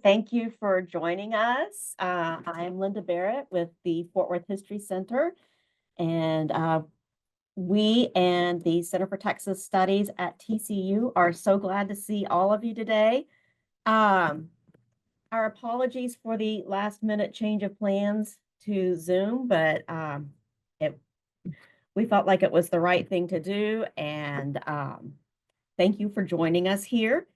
Thank you for joining us. I am Linda Barrett with the Fort Worth History Center, and we and the Center for Texas Studies at TCU are so glad to see all of you today. Um, our apologies for the last minute change of plans to Zoom, but we felt like it was the right thing to do, and thank you for joining us here.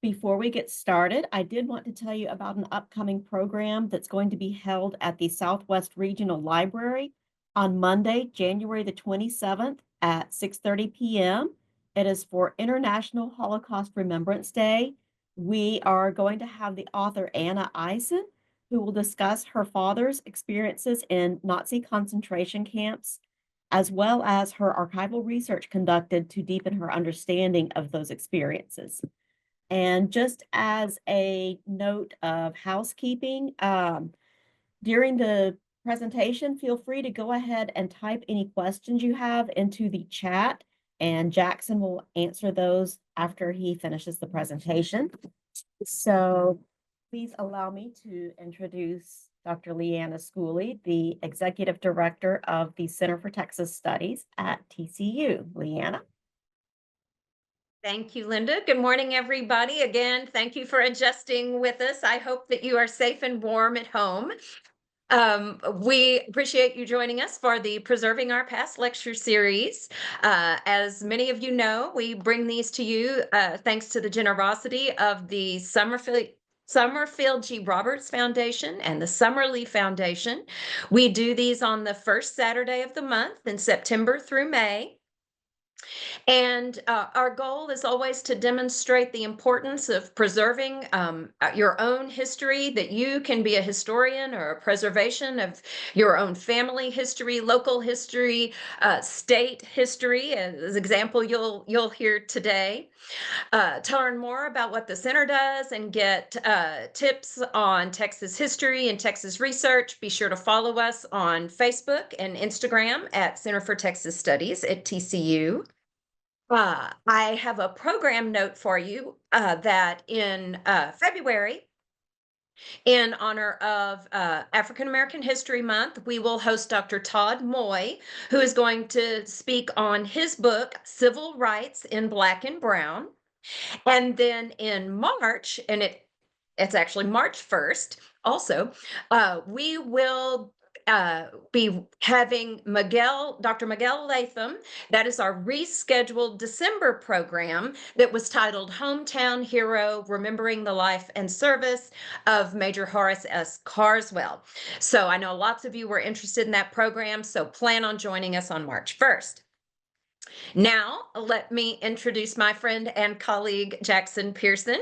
Before we get started, I did want to tell you about an upcoming program that's going to be held at the Southwest Regional Library on Monday, January the 27th at 6:30 p.m. It is for International Holocaust Remembrance Day. We are going to have the author Anna Eisen, who will discuss her father's experiences in Nazi concentration camps, as well as her archival research conducted to deepen her understanding of those experiences. And just as a note of housekeeping, during the presentation, feel free to go ahead and type any questions you have into the chat, and Jackson will answer those after he finishes the presentation. So please allow me to introduce Dr. Leanna Schooley, the Executive Director of the Center for Texas Studies at TCU. Leanna. Thank you, Linda. Good morning, everybody. Again, thank you for adjusting with us. I hope that you are safe and warm at home. We appreciate you joining us for the Preserving Our Past lecture series. As many of you know, we bring these to you thanks to the generosity of the Summerfield G. Roberts Foundation and the Summerlee Foundation. We do these on the first Saturday of the month in September through May. And our goal is always to demonstrate the importance of preserving your own history, that you can be a historian or a preservation of your own family history, local history, state history, as example you'll hear today. To learn more about what the center does and get tips on Texas history and Texas research, be sure to follow us on Facebook and Instagram at Center for Texas Studies at TCU. I have a program note for you that in February, in honor of African American History Month, we will host Dr. Todd Moy, who is going to speak on his book, Civil Rights in Black and Brown. And then in March, and it's actually March 1st, also, we will be having Dr. Miguel Latham. That is our rescheduled December program that was titled Hometown Hero, Remembering the Life and Service of Major Horace S. Carswell. So I know lots of you were interested in that program, so plan on joining us on March 1st. Now, let me introduce my friend and colleague, Jackson Pearson.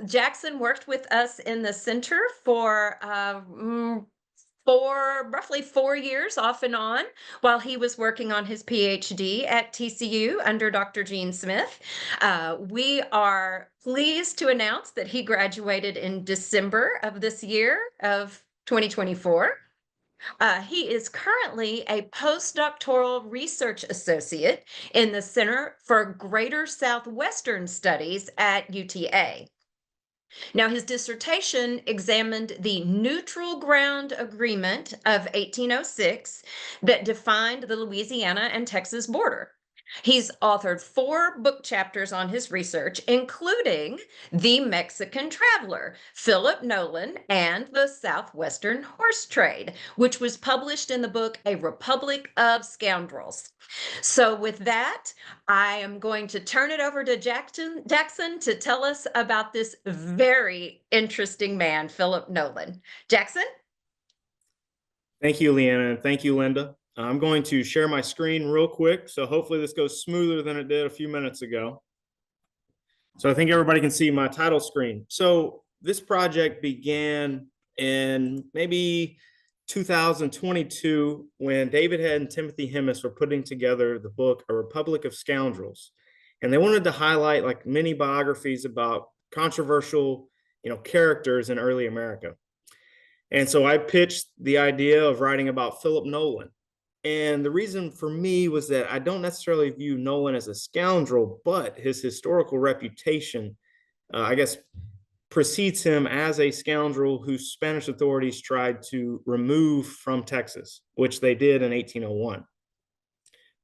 Jackson worked with us in the center for roughly 4 years off and on while he was working on his PhD at TCU under Dr. Gene Smith. We are pleased to announce that he graduated in December of this year of 2024. He is currently a postdoctoral research associate in the Center for Greater Southwestern Studies at UTA. Now, his dissertation examined the Neutral Ground Agreement of 1806 that defined the Louisiana and Texas border. He's authored 4 book chapters on his research, including The Mexican Traveler, Philip Nolan, and the Southwestern Horse Trade, which was published in the book A Republic of Scoundrels. So with that, I am going to turn it over to Jackson to tell us about this very interesting man, Philip Nolan. Jackson? Thank you, Leanna, and thank you, Linda. I'm going to share my screen real quick, so hopefully this goes smoother than it did a few minutes ago. So I think everybody can see my title screen. So this project began in maybe 2022 when David Head and Timothy Hemmis were putting together the book A Republic of Scoundrels. And they wanted to highlight like many biographies about controversial, characters in early America. And so I pitched the idea of writing about Philip Nolan. And the reason for me was that I don't necessarily view Nolan as a scoundrel, but his historical reputation, I guess, precedes him as a scoundrel who Spanish authorities tried to remove from Texas, which they did in 1801.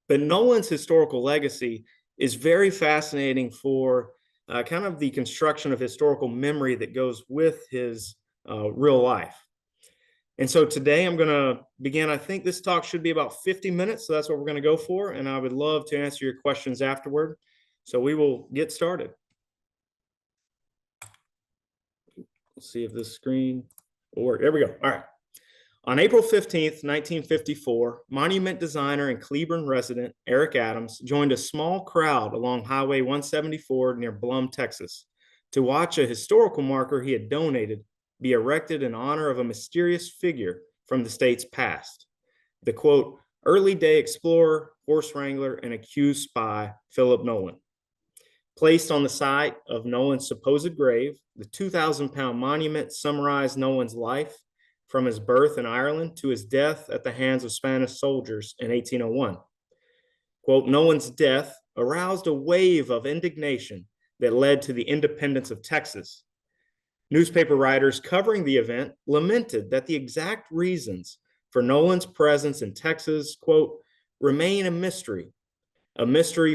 But Nolan's historical legacy is very fascinating for kind of the construction of historical memory that goes with his real life. And so today I'm going to begin. I think this talk should be about 50 minutes. So that's what we're going to go for. And I would love to answer your questions afterward. So we will get started. Let's see if this screen will work. There we go. All right. On April 15th, 1954, monument designer and Cleburne resident Eric Adams joined a small crowd along Highway 174 near Blum, Texas, to watch a historical marker he had donated be erected in honor of a mysterious figure from the state's past, the quote, early day explorer, horse wrangler, and accused spy, Philip Nolan. Placed on the site of Nolan's supposed grave, the 2,000-pound monument summarized Nolan's life from his birth in Ireland to his death at the hands of Spanish soldiers in 1801. Quote, Nolan's death aroused a wave of indignation that led to the independence of Texas. Newspaper writers covering the event lamented that the exact reasons for Nolan's presence in Texas, quote, remain a mystery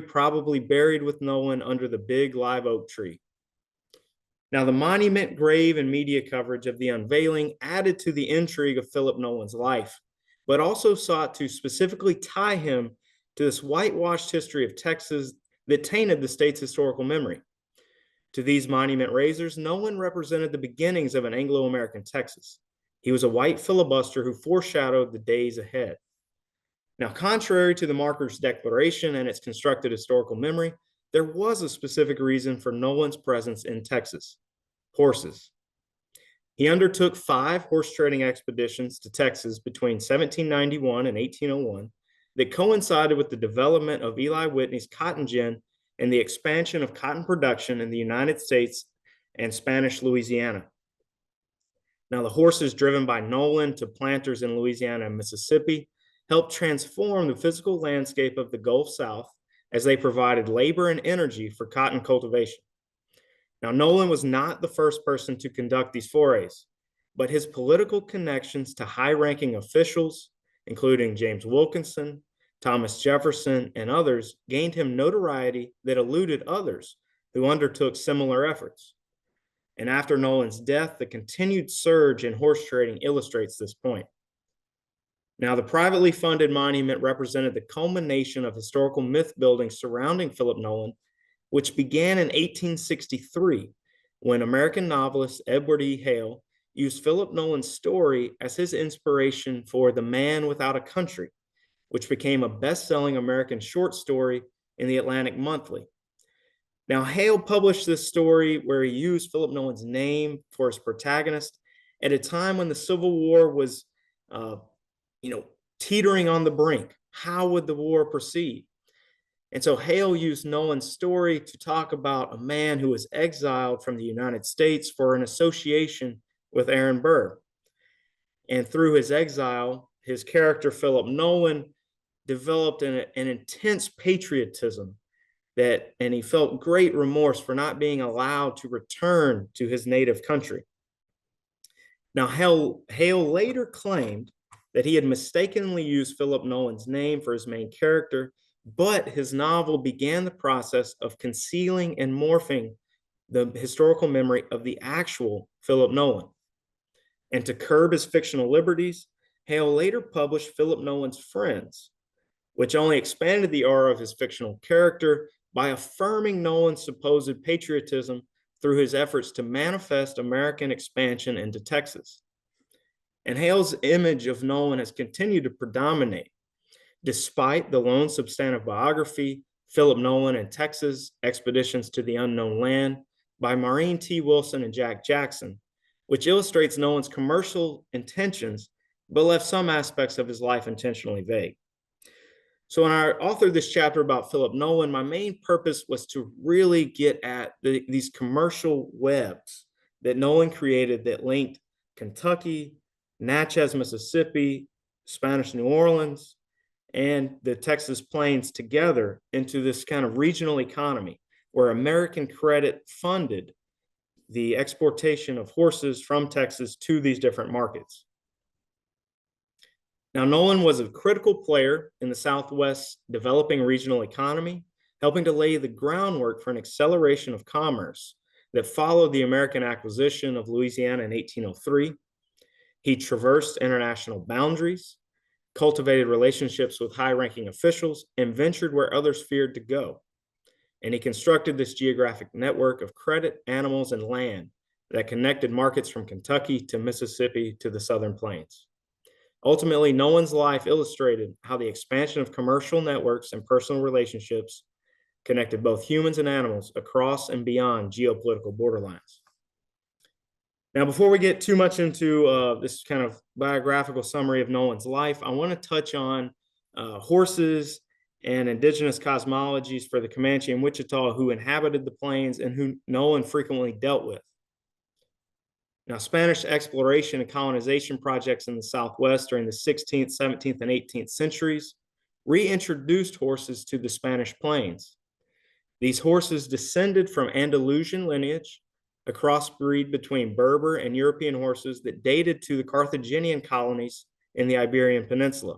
probably buried with Nolan under the big live oak tree. Now, the monument, grave, and media coverage of the unveiling added to the intrigue of Philip Nolan's life, but also sought to specifically tie him to this whitewashed history of Texas that tainted the state's historical memory. To these monument raisers, Nolan represented the beginnings of an Anglo-American Texas. He was a white filibuster who foreshadowed the days ahead. Now, contrary to the marker's declaration and its constructed historical memory, there was a specific reason for Nolan's presence in Texas: horses. He undertook 5 horse trading expeditions to Texas between 1791 and 1801 that coincided with the development of Eli Whitney's cotton gin and the expansion of cotton production in the United States and Spanish Louisiana. Now, the horses driven by Nolan to planters in Louisiana and Mississippi helped transform the physical landscape of the Gulf South as they provided labor and energy for cotton cultivation. Now, Nolan was not the first person to conduct these forays, but his political connections to high-ranking officials, including James Wilkinson, Thomas Jefferson, and others, gained him notoriety that eluded others who undertook similar efforts. And after Nolan's death, the continued surge in horse trading illustrates this point. Now, the privately funded monument represented the culmination of historical myth building surrounding Philip Nolan, which began in 1863 when American novelist Edward E. Hale used Philip Nolan's story as his inspiration for The Man Without a Country, which became a best-selling American short story in the Atlantic Monthly. Now, Hale published this story where he used Philip Nolan's name for his protagonist at a time when the Civil War was teetering on the brink. How would the war proceed? And so Hale used Nolan's story to talk about a man who was exiled from the United States for an association with Aaron Burr. And through his exile, his character, Philip Nolan, developed an intense patriotism and he felt great remorse for not being allowed to return to his native country. Now, Hale later claimed that he had mistakenly used Philip Nolan's name for his main character, but his novel began the process of concealing and morphing the historical memory of the actual Philip Nolan. And to curb his fictional liberties, Hale later published Philip Nolan's Friends, which only expanded the aura of his fictional character by affirming Nolan's supposed patriotism through his efforts to manifest American expansion into Texas. And Hale's image of Nolan has continued to predominate. Despite the lone substantive biography, Philip Nolan and Texas, Expeditions to the Unknown Land, by Maureen T. Wilson and Jack Jackson, which illustrates Nolan's commercial intentions, but left some aspects of his life intentionally vague. So when I authored this chapter about Philip Nolan, my main purpose was to really get at these commercial webs that Nolan created that linked Kentucky, Natchez, Mississippi, Spanish New Orleans, and the Texas Plains together into this kind of regional economy where American credit funded the exportation of horses from Texas to these different markets. Now, Nolan was a critical player in the Southwest's developing regional economy, helping to lay the groundwork for an acceleration of commerce that followed the American acquisition of Louisiana in 1803. He traversed international boundaries, cultivated relationships with high-ranking officials, and ventured where others feared to go. And he constructed this geographic network of credit, animals, and land that connected markets from Kentucky to Mississippi to the Southern Plains. Ultimately, Nolan's life illustrated how the expansion of commercial networks and personal relationships connected both humans and animals across and beyond geopolitical borderlines. Now, before we get too much into this kind of biographical summary of Nolan's life, I want to touch on horses and indigenous cosmologies for the Comanche and Wichita who inhabited the plains and who Nolan frequently dealt with. Now, Spanish exploration and colonization projects in the Southwest during the 16th, 17th, and 18th centuries reintroduced horses to the Spanish plains. These horses descended from Andalusian lineage, a crossbreed between Berber and European horses that dated to the Carthaginian colonies in the Iberian Peninsula.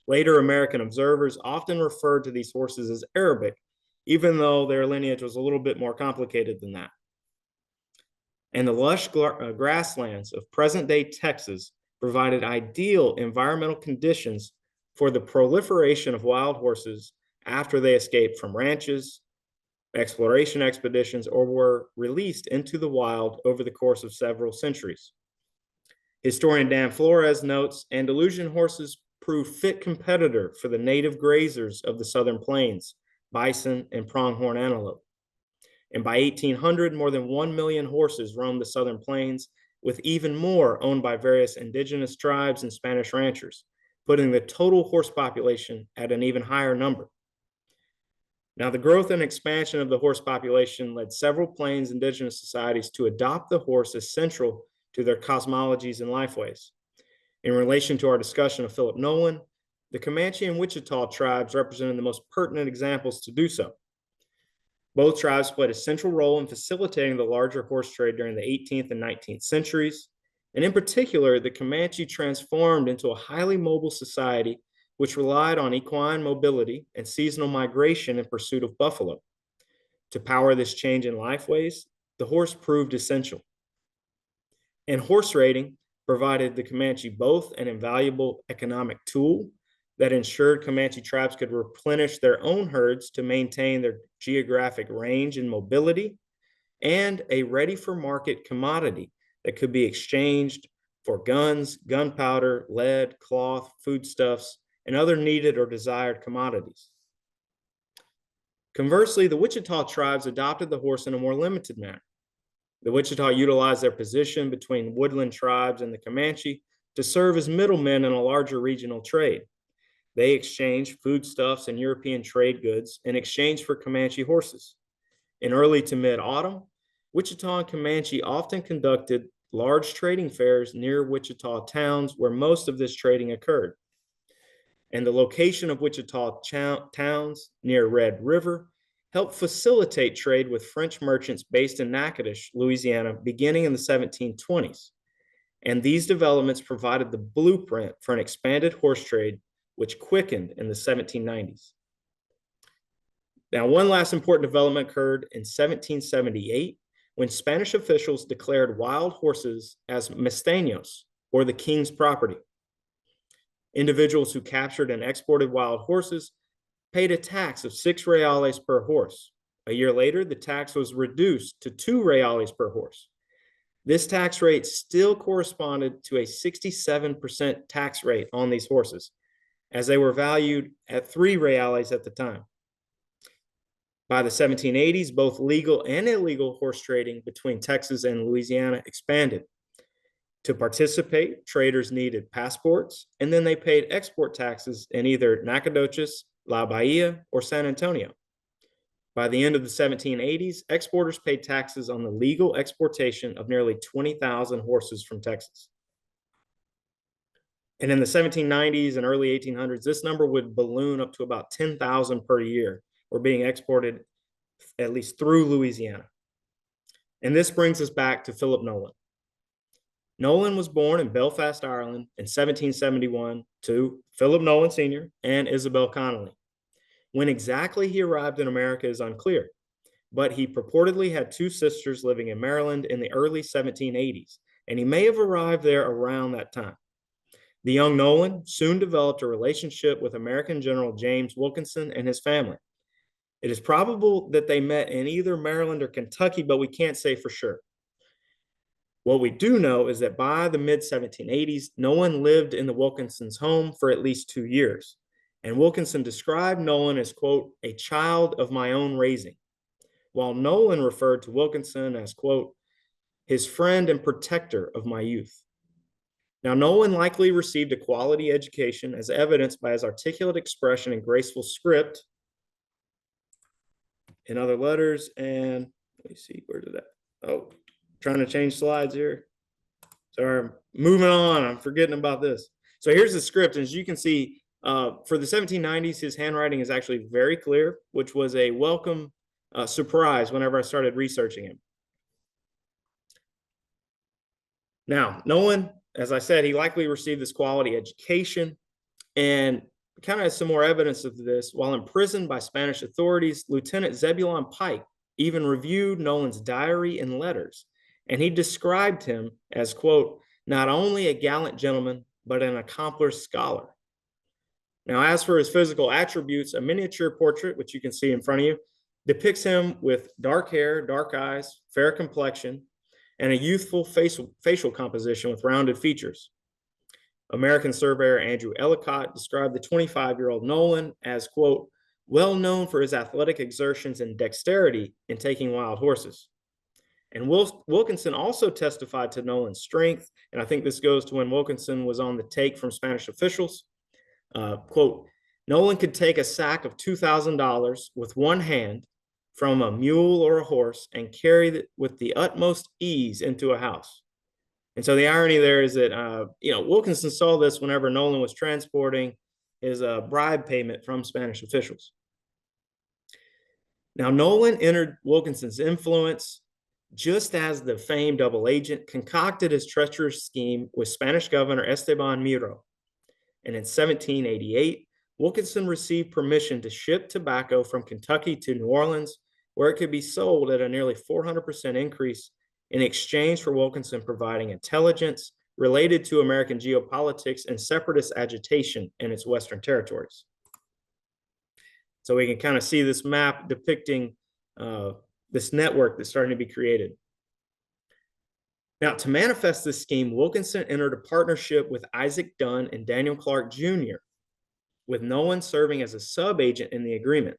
Later, American observers often referred to these horses as Arabic, even though their lineage was a little bit more complicated than that. And the lush grasslands of present-day Texas provided ideal environmental conditions for the proliferation of wild horses after they escaped from ranches, exploration expeditions, or were released into the wild over the course of several centuries. Historian Dan Flores notes Andalusian horses proved fit competitor for the native grazers of the Southern Plains, bison and pronghorn antelope. And by 1800, more than 1 million horses roamed the Southern Plains, with even more owned by various indigenous tribes and Spanish ranchers, putting the total horse population at an even higher number. Now, the growth and expansion of the horse population led several Plains indigenous societies to adopt the horse as central to their cosmologies and lifeways. In relation to our discussion of Philip Nolan, the Comanche and Wichita tribes represented the most pertinent examples to do so. Both tribes played a central role in facilitating the larger horse trade during the 18th and 19th centuries. And in particular, the Comanche transformed into a highly mobile society which relied on equine mobility and seasonal migration in pursuit of buffalo. To power this change in lifeways, the horse proved essential. And horse raiding provided the Comanche both an invaluable economic tool that ensured Comanche tribes could replenish their own herds to maintain their geographic range and mobility, and a ready-for-market commodity that could be exchanged for guns, gunpowder, lead, cloth, foodstuffs, and other needed or desired commodities. Conversely, the Wichita tribes adopted the horse in a more limited manner. The Wichita utilized their position between woodland tribes and the Comanche to serve as middlemen in a larger regional trade. They exchanged foodstuffs and European trade goods in exchange for Comanche horses. In early to mid-autumn, Wichita and Comanche often conducted large trading fairs near Wichita towns where most of this trading occurred. And the location of Wichita towns near Red River helped facilitate trade with French merchants based in Natchitoches, Louisiana, beginning in the 1720s. And these developments provided the blueprint for an expanded horse trade, which quickened in the 1790s. Now, one last important development occurred in 1778 when Spanish officials declared wild horses as mesteños, or the king's property. Individuals who captured and exported wild horses paid a tax of 6 reales per horse. A year later, the tax was reduced to 2 reales per horse. This tax rate still corresponded to a 67% tax rate on these horses, as they were valued at 3 reales at the time. By the 1780s, both legal and illegal horse trading between Texas and Louisiana expanded. To participate, traders needed passports, and then they paid export taxes in either Nacogdoches, La Bahia, or San Antonio. By the end of the 1780s, exporters paid taxes on the legal exportation of nearly 20,000 horses from Texas. And in the 1790s and early 1800s, this number would balloon up to about 10,000 per year, or being exported at least through Louisiana. And this brings us back to Philip Nolan. Nolan was born in Belfast, Ireland in 1771 to Philip Nolan Sr. and Isabel Connolly. When exactly he arrived in America is unclear, but he purportedly had two sisters living in Maryland in the early 1780s, and he may have arrived there around that time. The young Nolan soon developed a relationship with American General James Wilkinson and his family. It is probable that they met in either Maryland or Kentucky, but we can't say for sure. What we do know is that by the mid-1780s, Nolan lived in the Wilkinsons' home for at least 2 years. And Wilkinson described Nolan as, quote, a child of my own raising, while Nolan referred to Wilkinson as, quote, his friend and protector of my youth. Now, Nolan likely received a quality education as evidenced by his articulate expression and graceful script in other letters. And let me see, where did that? Oh, trying to change slides here. Sorry, moving on. I'm forgetting about this. So here's the script. As you can see, for the 1790s, his handwriting is actually very clear, which was a welcome surprise whenever I started researching him. Now, Nolan, as I said, he likely received this quality education, and kind of some more evidence of this. While imprisoned by Spanish authorities, Lieutenant Zebulon Pike even reviewed Nolan's diary and letters, and he described him as, quote, not only a gallant gentleman, but an accomplished scholar. Now, as for his physical attributes, a miniature portrait, which you can see in front of you, depicts him with dark hair, dark eyes, fair complexion, and a youthful facial composition with rounded features. American surveyor Andrew Ellicott described the 25-year-old Nolan as, quote, well known for his athletic exertions and dexterity in taking wild horses. And Wilkinson also testified to Nolan's strength, and I think this goes to when Wilkinson was on the take from Spanish officials. Quote, Nolan could take a sack of $2,000 with one hand from a mule or a horse and carry it with the utmost ease into a house. And so the irony there is that, Wilkinson saw this whenever Nolan was transporting his bribe payment from Spanish officials. Now, Nolan entered Wilkinson's influence just as the famed double agent concocted his treacherous scheme with Spanish Governor Esteban Miro. And in 1788, Wilkinson received permission to ship tobacco from Kentucky to New Orleans, where it could be sold at a nearly 400% increase in exchange for Wilkinson providing intelligence related to American geopolitics and separatist agitation in its western territories. So we can kind of see this map depicting this network that's starting to be created. Now, to manifest this scheme, Wilkinson entered a partnership with Isaac Dunn and Daniel Clark Jr., with Nolan serving as a sub-agent in the agreement.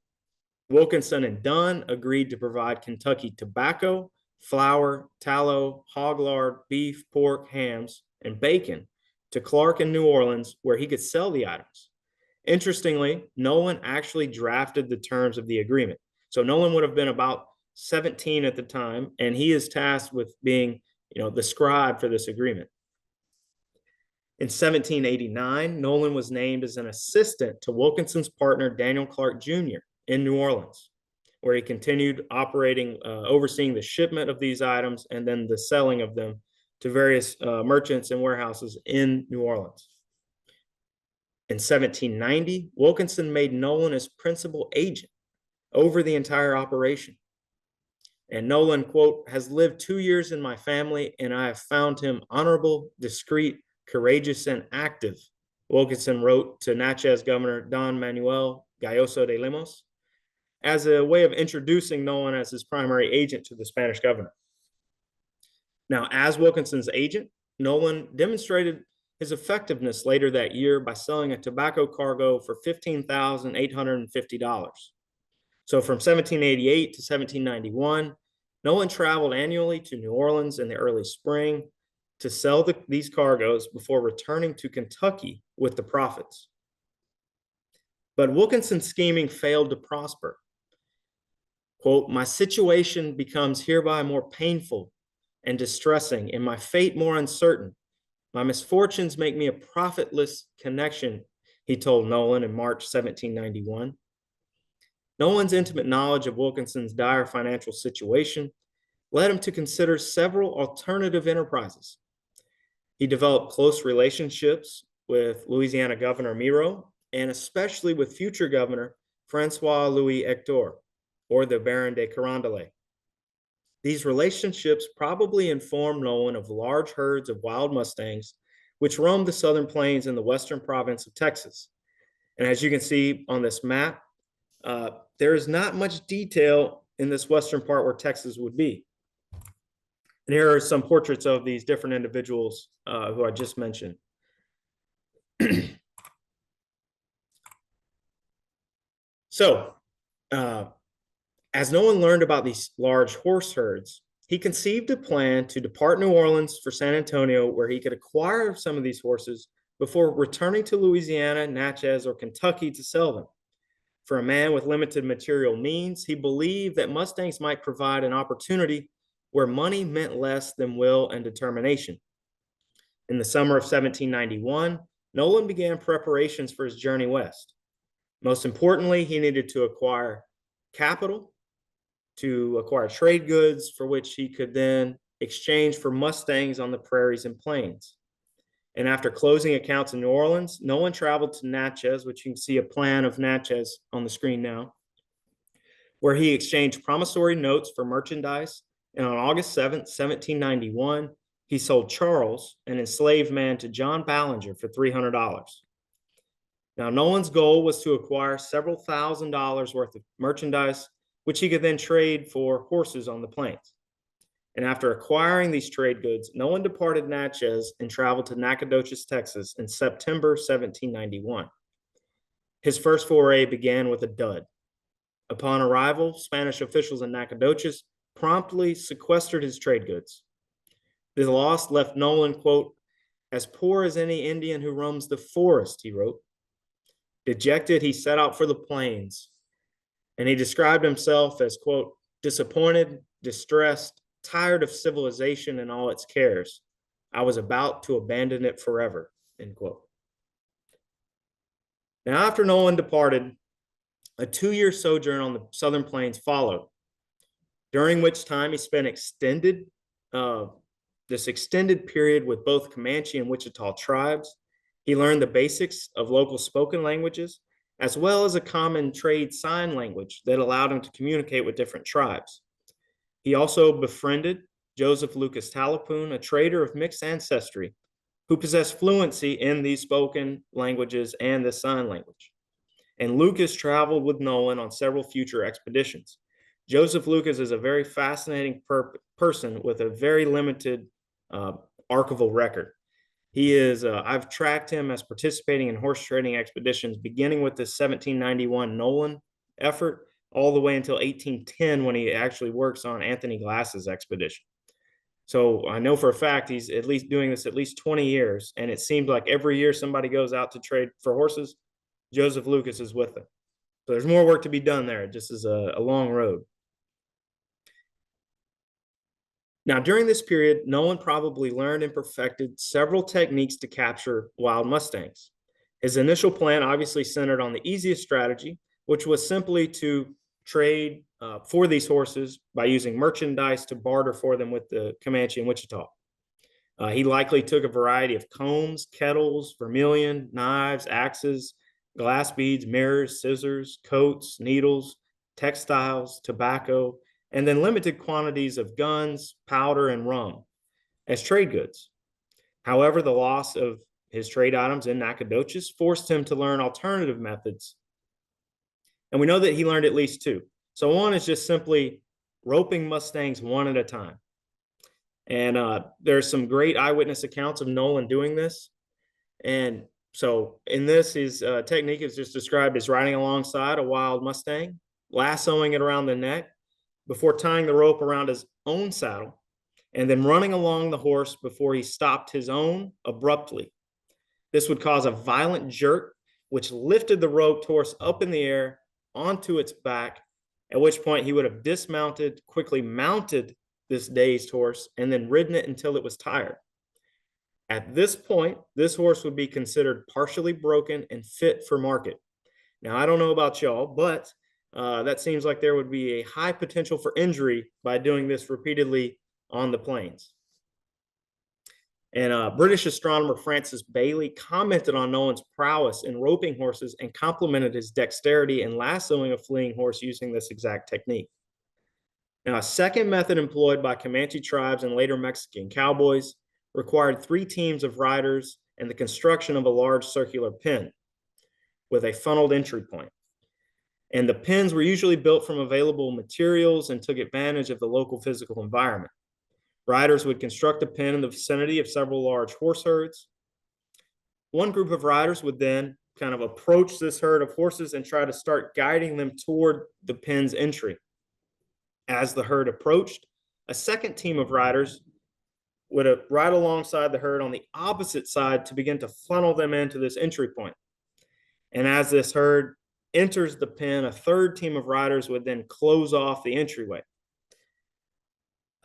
Wilkinson and Dunn agreed to provide Kentucky tobacco, flour, tallow, hog lard, beef, pork, hams, and bacon to Clark in New Orleans, where he could sell the items. Interestingly, Nolan actually drafted the terms of the agreement. So Nolan would have been about 17 at the time, and he is tasked with being, the scribe for this agreement. In 1789, Nolan was named as an assistant to Wilkinson's partner, Daniel Clark Jr. in New Orleans, where he continued operating, overseeing the shipment of these items and then the selling of them to various merchants and warehouses in New Orleans. In 1790, Wilkinson made Nolan his principal agent over the entire operation. And Nolan, quote, has lived 2 years in my family, and I have found him honorable, discreet, courageous, and active, Wilkinson wrote to Natchez Governor Don Manuel Gayoso de Lemos, as a way of introducing Nolan as his primary agent to the Spanish governor. Now, as Wilkinson's agent, Nolan demonstrated his effectiveness later that year by selling a tobacco cargo for $15,850. So from 1788 to 1791, Nolan traveled annually to New Orleans in the early spring to sell these cargoes before returning to Kentucky with the profits. But Wilkinson's scheming failed to prosper. Quote, my situation becomes hereby more painful and distressing, and my fate more uncertain. My misfortunes make me a profitless connection, he told Nolan in March 1791. Nolan's intimate knowledge of Wilkinson's dire financial situation led him to consider several alternative enterprises. He developed close relationships with Louisiana Governor Miro, and especially with future Governor Francois Louis Hector, or the Baron de Carondelet. These relationships probably informed Nolan of large herds of wild Mustangs, which roamed the southern plains in the western province of Texas. And as you can see on this map, there is not much detail in this western part where Texas would be. And here are some portraits of these different individuals who I just mentioned. So, as Nolan learned about these large horse herds, he conceived a plan to depart New Orleans for San Antonio, where he could acquire some of these horses before returning to Louisiana, Natchez, or Kentucky to sell them. For a man with limited material means, he believed that Mustangs might provide an opportunity where money meant less than will and determination. In the summer of 1791, Nolan began preparations for his journey west. Most importantly, he needed to acquire capital, to acquire trade goods for which he could then exchange for Mustangs on the prairies and plains. And after closing accounts in New Orleans, Nolan traveled to Natchez, which you can see a plan of Natchez on the screen now, where he exchanged promissory notes for merchandise. And on August 7th, 1791, he sold Charles, an enslaved man, to John Ballinger for $300. Now, Nolan's goal was to acquire several $1,000s worth of merchandise, which he could then trade for horses on the plains. And after acquiring these trade goods, Nolan departed Natchez and traveled to Nacogdoches, Texas in September 1791. His first foray began with a dud. Upon arrival, Spanish officials in Nacogdoches promptly sequestered his trade goods. The loss left Nolan, quote, as poor as any Indian who roams the forest, he wrote. Dejected, he set out for the plains, and he described himself as, quote, disappointed, distressed, tired of civilization and all its cares. I was about to abandon it forever, end quote. Now, after Nolan departed, a 2-year sojourn on the southern plains followed, during which time he spent this extended period with both Comanche and Wichita tribes. He learned the basics of local spoken languages, as well as a common trade sign language that allowed him to communicate with different tribes. He also befriended Joseph Lucas Talapoon, a trader of mixed ancestry, who possessed fluency in these spoken languages and the sign language. And Lucas traveled with Nolan on several future expeditions. Joseph Lucas is a very fascinating person with a very limited archival record. He is, I've tracked him as participating in horse trading expeditions, beginning with the 1791 Nolan effort, all the way until 1810 when he actually works on Anthony Glass's expedition. So I know for a fact he's at least doing this at least 20 years, and it seems like every year somebody goes out to trade for horses, Joseph Lucas is with them. So there's more work to be done there. It just is a long road. Now, during this period, Nolan probably learned and perfected several techniques to capture wild Mustangs. His initial plan obviously centered on the easiest strategy, which was simply to trade for these horses by using merchandise to barter for them with the Comanche and Wichita. He likely took a variety of combs, kettles, vermilion, knives, axes, glass beads, mirrors, scissors, coats, needles, textiles, tobacco, and then limited quantities of guns, powder, and rum as trade goods. However, the loss of his trade items in Nacogdoches forced him to learn alternative methods. And we know that he learned at least two. So one is just simply roping Mustangs one at a time. And there's some great eyewitness accounts of Nolan doing this. And so in this, his technique is just described as riding alongside a wild Mustang, lassoing it around the neck before tying the rope around his own saddle, and then running along the horse before he stopped his own abruptly. This would cause a violent jerk, which lifted the roped horse up in the air onto its back, at which point he would have dismounted, quickly mounted this dazed horse, and then ridden it until it was tired. At this point, this horse would be considered partially broken and fit for market. Now, I don't know about y'all, but that seems like there would be a high potential for injury by doing this repeatedly on the plains. And British astronomer Francis Bailey commented on Nolan's prowess in roping horses and complimented his dexterity in lassoing a fleeing horse using this exact technique. Now, a second method employed by Comanche tribes and later Mexican cowboys required 3 teams of riders and the construction of a large circular pen with a funneled entry point. And the pens were usually built from available materials and took advantage of the local physical environment. Riders would construct a pen in the vicinity of several large horse herds. One group of riders would then kind of approach this herd of horses and try to start guiding them toward the pen's entry. As the herd approached, a second team of riders would ride alongside the herd on the opposite side to begin to funnel them into this entry point. And as this herd enters the pen, a third team of riders would then close off the entryway.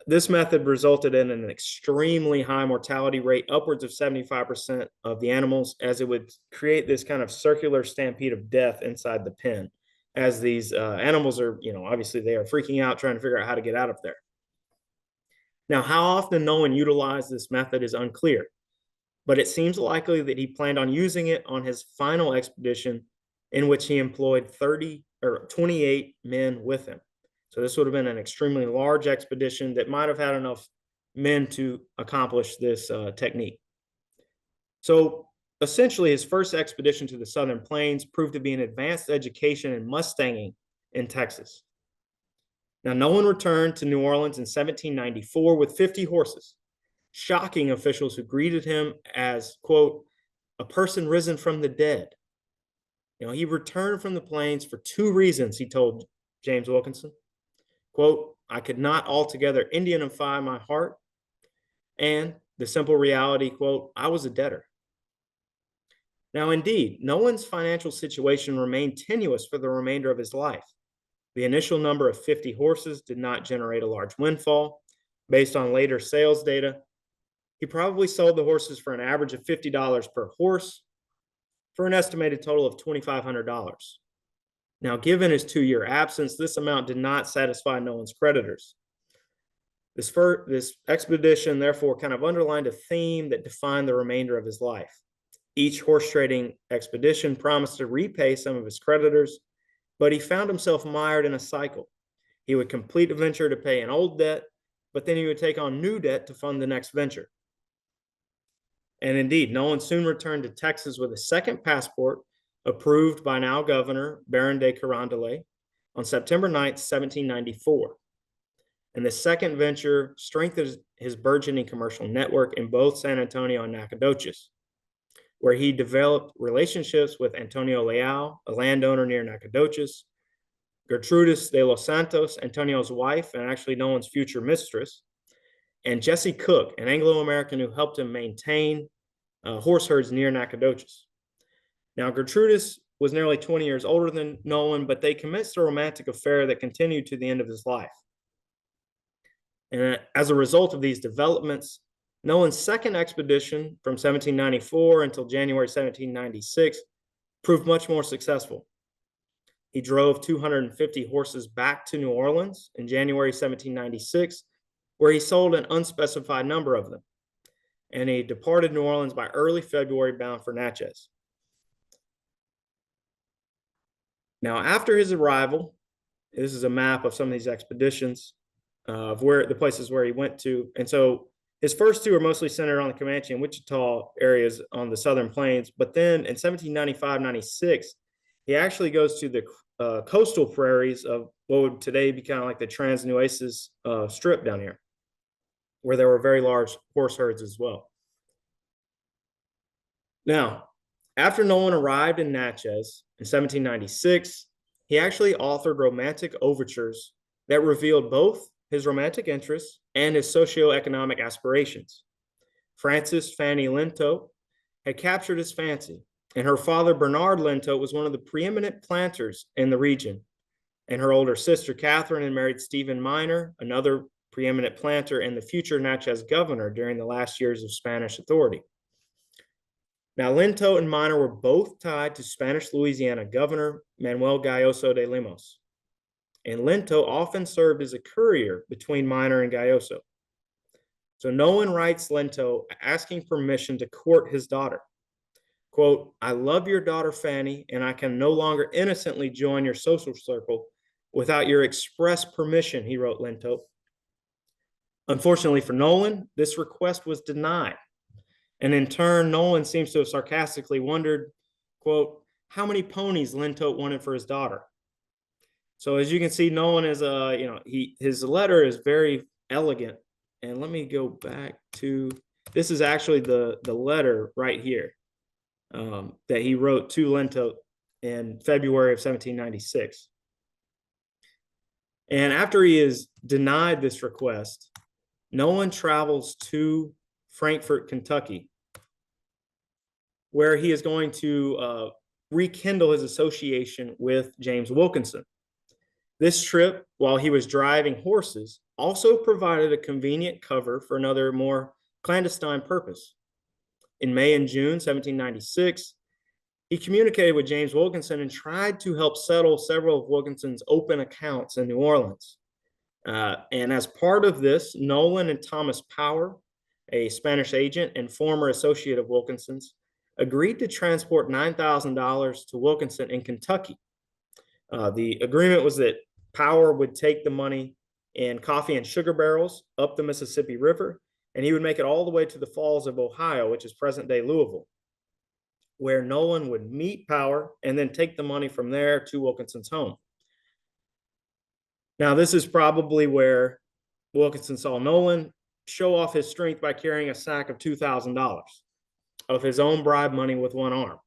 This method resulted in an extremely high mortality rate, upwards of 75% of the animals, as it would create this kind of circular stampede of death inside the pen, as these animals are, obviously they are freaking out, trying to figure out how to get out of there. Now, how often Nolan utilized this method is unclear, but it seems likely that he planned on using it on his final expedition, in which he employed 28 men with him. So this would have been an extremely large expedition that might have had enough men to accomplish this technique. So essentially, his first expedition to the Southern Plains proved to be an advanced education in mustanging in Texas. Now, Nolan returned to New Orleans in 1794 with 50 horses, shocking officials who greeted him as, quote, a person risen from the dead. He returned from the plains for 2 reasons, he told James Wilkinson. Quote, I could not altogether Indianify my heart, and the simple reality, quote, I was a debtor. Now, indeed, Nolan's financial situation remained tenuous for the remainder of his life. The initial number of 50 horses did not generate a large windfall. Based on later sales data, he probably sold the horses for an average of $50 per horse for an estimated total of $2,500. Now, given his 2-year absence, this amount did not satisfy Nolan's creditors. This expedition, therefore, kind of underlined a theme that defined the remainder of his life. Each horse trading expedition promised to repay some of his creditors, but he found himself mired in a cycle. He would complete a venture to pay an old debt, but then he would take on new debt to fund the next venture. And indeed, Nolan soon returned to Texas with a second passport approved by now Governor Baron de Carondelet on September 9th, 1794. And the second venture strengthened his burgeoning commercial network in both San Antonio and Nacogdoches, where he developed relationships with Antonio Leal, a landowner near Nacogdoches, Gertrudis de los Santos, Antonio's wife and actually Nolan's future mistress, and Jesse Cook, an Anglo-American who helped him maintain horse herds near Nacogdoches. Now, Gertrudis was nearly 20 years older than Nolan, but they commenced a romantic affair that continued to the end of his life. And as a result of these developments, Nolan's second expedition from 1794 until January 1796 proved much more successful. He drove 250 horses back to New Orleans in January 1796, where he sold an unspecified number of them. And he departed New Orleans by early February, bound for Natchez. Now, after his arrival, this is a map of some of these expeditions of where the places where he went to. And so his first 2 are mostly centered on the Comanche and Wichita areas on the Southern Plains. But then in 1795-96, he actually goes to the coastal prairies of what would today be kind of like the Trans-Nueces strip down here, where there were very large horse herds as well. Now, after Nolan arrived in Natchez in 1796, he actually authored romantic overtures that revealed both his romantic interests and his socioeconomic aspirations. Frances Fanny Lintot had captured his fancy, and her father, Bernard Lintot, was one of the preeminent planters in the region. And her older sister, Catherine, had married Stephen Minor, another preeminent planter and the future Natchez governor during the last years of Spanish authority. Now, Lintot and Minor were both tied to Spanish Louisiana Governor Manuel Gayoso de Lemos. and Lento often served as a courier between Minor and Gayoso. So Nolan writes Lento asking permission to court his daughter. Quote, "I love your daughter Fanny, and I can no longer innocently join your social circle without your express permission," he wrote Lento. Unfortunately for Nolan, this request was denied. And in turn, Nolan seems to have sarcastically wondered, quote, how many ponies Lento wanted for his daughter. So as you can see, Nolan is his letter is very elegant. And let me go back to, this is actually the letter right here that he wrote to Lento in February of 1796. And after he is denied this request, Nolan travels to Frankfort, Kentucky, where he is going to rekindle his association with James Wilkinson. This trip, while he was driving horses, also provided a convenient cover for another more clandestine purpose. In May and June 1796, he communicated with James Wilkinson and tried to help settle several of Wilkinson's open accounts in New Orleans. And as part of this, Nolan and Thomas Power, a Spanish agent and former associate of Wilkinson's, agreed to transport $9,000 to Wilkinson in Kentucky. The agreement was that Power would take the money in coffee and sugar barrels up the Mississippi River, and he would make it all the way to the Falls of Ohio, which is present-day Louisville, where Nolan would meet Power and then take the money from there to Wilkinson's home. Now, this is probably where Wilkinson saw Nolan show off his strength by carrying a sack of $2,000 of his own bribe money with one arm.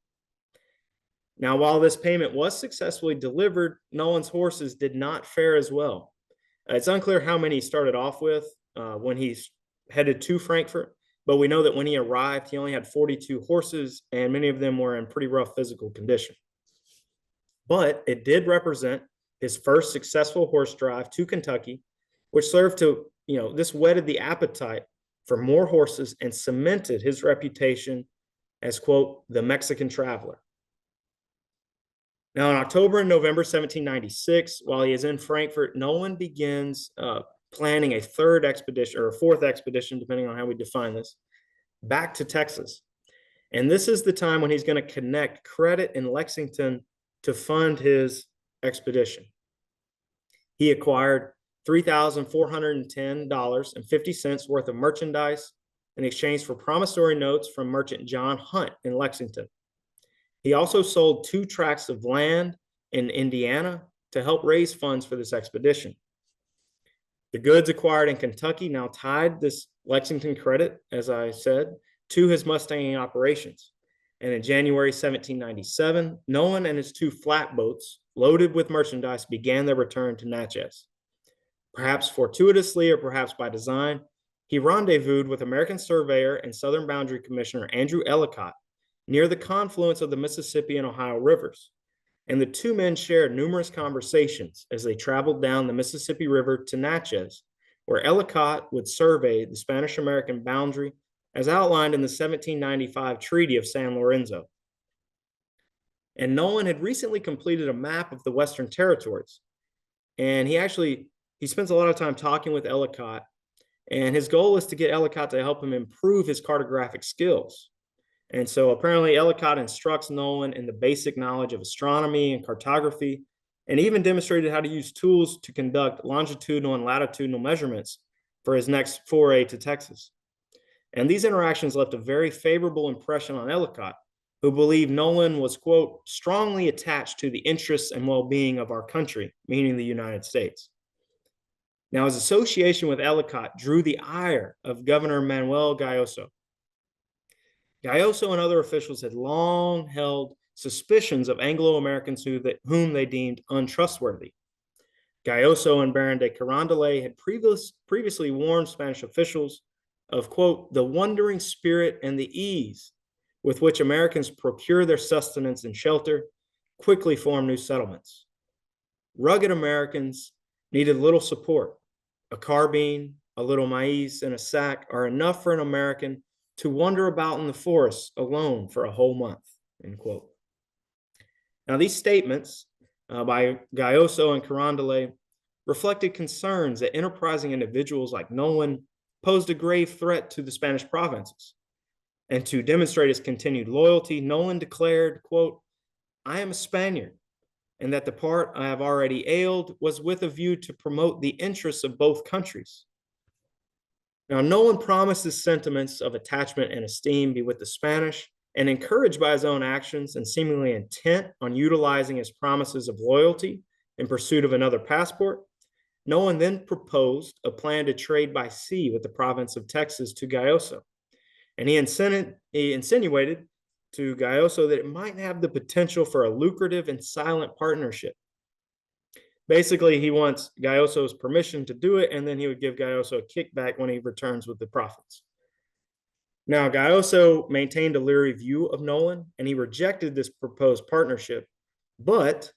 Now, while this payment was successfully delivered, Nolan's horses did not fare as well. It's unclear how many he started off with when he headed to Frankfort, but we know that when he arrived, he only had 42 horses, and many of them were in pretty rough physical condition. But it did represent his first successful horse drive to Kentucky, which served to, this whetted the appetite for more horses and cemented his reputation as, quote, the Mexican traveler. Now, in October and November 1796, while he is in Frankfort, Nolan begins planning a third expedition, or a fourth expedition, depending on how we define this, back to Texas. And this is the time when he's going to connect credit in Lexington to fund his expedition. He acquired $3,410.50 worth of merchandise in exchange for promissory notes from merchant John Hunt in Lexington. He also sold 2 tracts of land in Indiana to help raise funds for this expedition. The goods acquired in Kentucky now tied this Lexington credit, as I said, to his mustanging operations. And in January 1797, Nolan and his 2 flatboats loaded with merchandise began their return to Natchez. Perhaps fortuitously or perhaps by design, he rendezvoused with American surveyor and Southern Boundary Commissioner Andrew Ellicott near the confluence of the Mississippi and Ohio rivers. And the 2 men shared numerous conversations as they traveled down the Mississippi River to Natchez, where Ellicott would survey the Spanish-American boundary as outlined in the 1795 Treaty of San Lorenzo. And Nolan had recently completed a map of the Western Territories. And he spends a lot of time talking with Ellicott, and his goal is to get Ellicott to help him improve his cartographic skills. And so apparently Ellicott instructs Nolan in the basic knowledge of astronomy and cartography, and even demonstrated how to use tools to conduct longitudinal and latitudinal measurements for his next foray to Texas. And these interactions left a very favorable impression on Ellicott, who believed Nolan was, quote, strongly attached to the interests and well-being of our country, meaning the United States. Now, his association with Ellicott drew the ire of Governor Manuel Gayoso. Gayoso and other officials had long held suspicions of Anglo-Americans whom they deemed untrustworthy. Gayoso and Baron de Carondelet had previously warned Spanish officials of, quote, the wandering spirit and the ease with which Americans procure their sustenance and shelter, quickly form new settlements. Rugged Americans needed little support. A carbine, a little maize, and a sack are enough for an American to wander about in the forest alone for a whole month, end quote. Now, these statements by Gayoso and Carondelet reflected concerns that enterprising individuals like Nolan posed a grave threat to the Spanish provinces. And to demonstrate his continued loyalty, Nolan declared, quote, "I am a Spaniard, and that the part I have already ailed was with a view to promote the interests of both countries." Now, Nolan promised his sentiments of attachment and esteem be with the Spanish, and encouraged by his own actions and seemingly intent on utilizing his promises of loyalty in pursuit of another passport, Nolan then proposed a plan to trade by sea with the province of Texas to Gayoso. And he insinuated to Gayoso that it might have the potential for a lucrative and silent partnership. Basically, he wants Gayoso's permission to do it, and then he would give Gayoso a kickback when he returns with the profits. Now, Gayoso maintained a leery view of Nolan, and he rejected this proposed partnership, but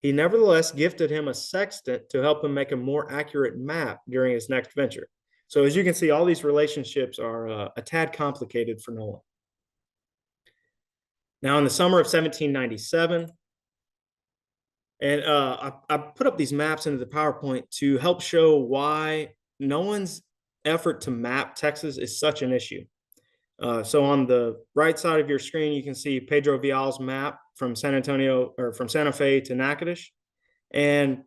he nevertheless gifted him a sextant to help him make a more accurate map during his next venture. So as you can see, all these relationships are a tad complicated for Nolan. Now, in the summer of 1797, and I put up these maps into the PowerPoint to help show why Nolan's effort to map Texas is such an issue. So on the right side of your screen, you can see Pedro Vial's map from San Antonio, or from Santa Fe to Natchitoches. And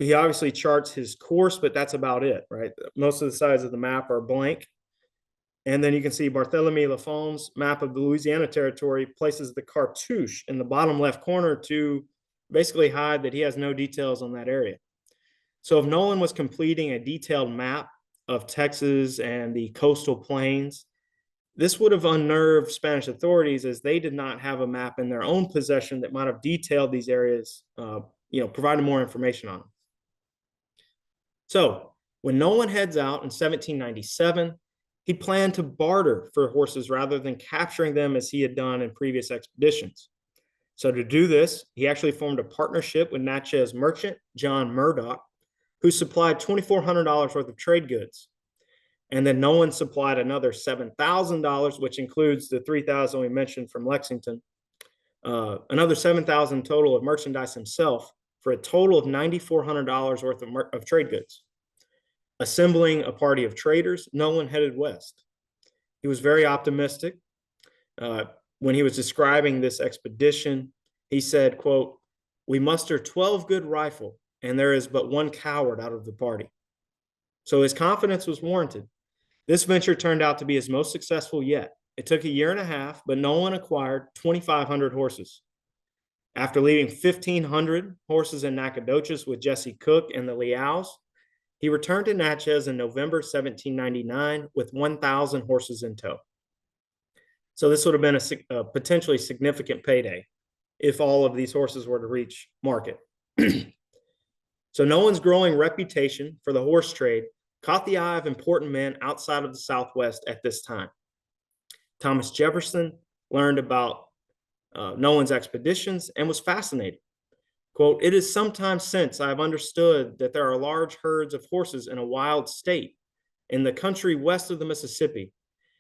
he obviously charts his course, but that's about it, right? Most of the sides of the map are blank. And then you can see Barthélemy Lafond's map of the Louisiana Territory places the cartouche in the bottom left corner to basically hide that he has no details on that area. So if Nolan was completing a detailed map of Texas and the coastal plains, this would have unnerved Spanish authorities, as they did not have a map in their own possession that might have detailed these areas, provided more information on them. So when Nolan heads out in 1797, he planned to barter for horses rather than capturing them as he had done in previous expeditions. So to do this, he actually formed a partnership with Natchez merchant John Murdoch, who supplied $2,400 worth of trade goods. And then Nolan supplied another $7,000, which includes the $3,000 we mentioned from Lexington, another $7,000 total of merchandise himself, for a total of $9,400 worth of trade goods. Assembling a party of traders, Nolan headed west. He was very optimistic. When he was describing this expedition, he said, quote, "We muster 12 good rifle, and there is but one coward out of the party." So his confidence was warranted. This venture turned out to be his most successful yet. It took a year and a half, but Nolan acquired 2,500 horses. After leaving 1,500 horses in Nacogdoches with Jesse Cook and the Leals, he returned to Natchez in November 1799 with 1,000 horses in tow. So this would have been a potentially significant payday if all of these horses were to reach market. So Nolan's growing reputation for the horse trade caught the eye of important men outside of the Southwest at this time. Thomas Jefferson learned about Nolan's expeditions and was fascinated. Quote, "It is some time since I have understood that there are large herds of horses in a wild state in the country west of the Mississippi,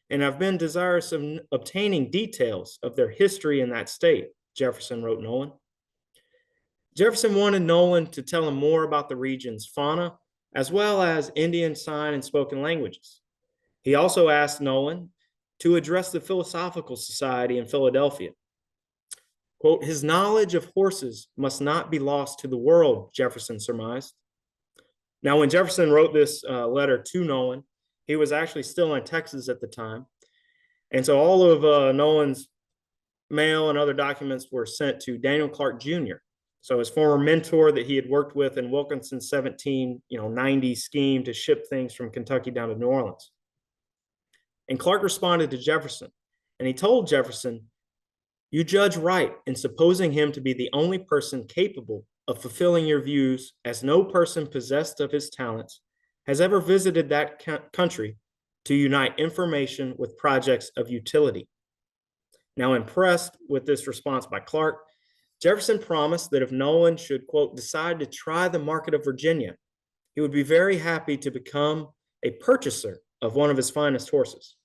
and I've been desirous of obtaining details of their history in that state," Jefferson wrote Nolan. Jefferson wanted Nolan to tell him more about the region's fauna, as well as Indian sign and spoken languages. He also asked Nolan to address the Philosophical Society in Philadelphia. Quote, "His knowledge of horses must not be lost to the world," Jefferson surmised. Now, when Jefferson wrote this letter to Nolan, he was actually still in Texas at the time. And so all of Nolan's mail and other documents were sent to Daniel Clark Jr., so his former mentor that he had worked with in Wilkinson's 1790 scheme to ship things from Kentucky down to New Orleans. And Clark responded to Jefferson, and he told Jefferson, "You judge right in supposing him to be the only person capable of fulfilling your views, as no person possessed of his talents has ever visited that country to unite information with projects of utility." Now, impressed with this response by Clark, Jefferson promised that if Nolan should, quote, "decide to try the market of Virginia, he would be very happy to become a purchaser of one of his finest horses.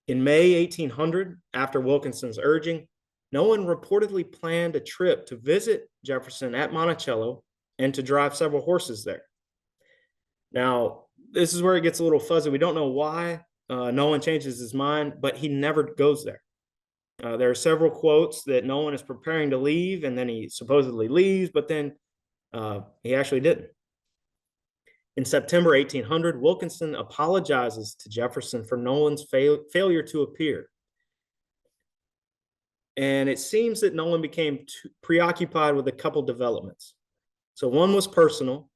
In May 1800, after Wilkinson's urging, Nolan reportedly planned a trip to visit Jefferson at Monticello and to drive several horses there. Now, this is where it gets a little fuzzy. We don't know why Nolan changes his mind, but he never goes there. There are several quotes that Nolan is preparing to leave, and then he supposedly leaves, but then he actually didn't. In September 1800, Wilkinson apologizes to Jefferson for Nolan's failure to appear. And it seems that Nolan became preoccupied with a couple developments. So one was personal.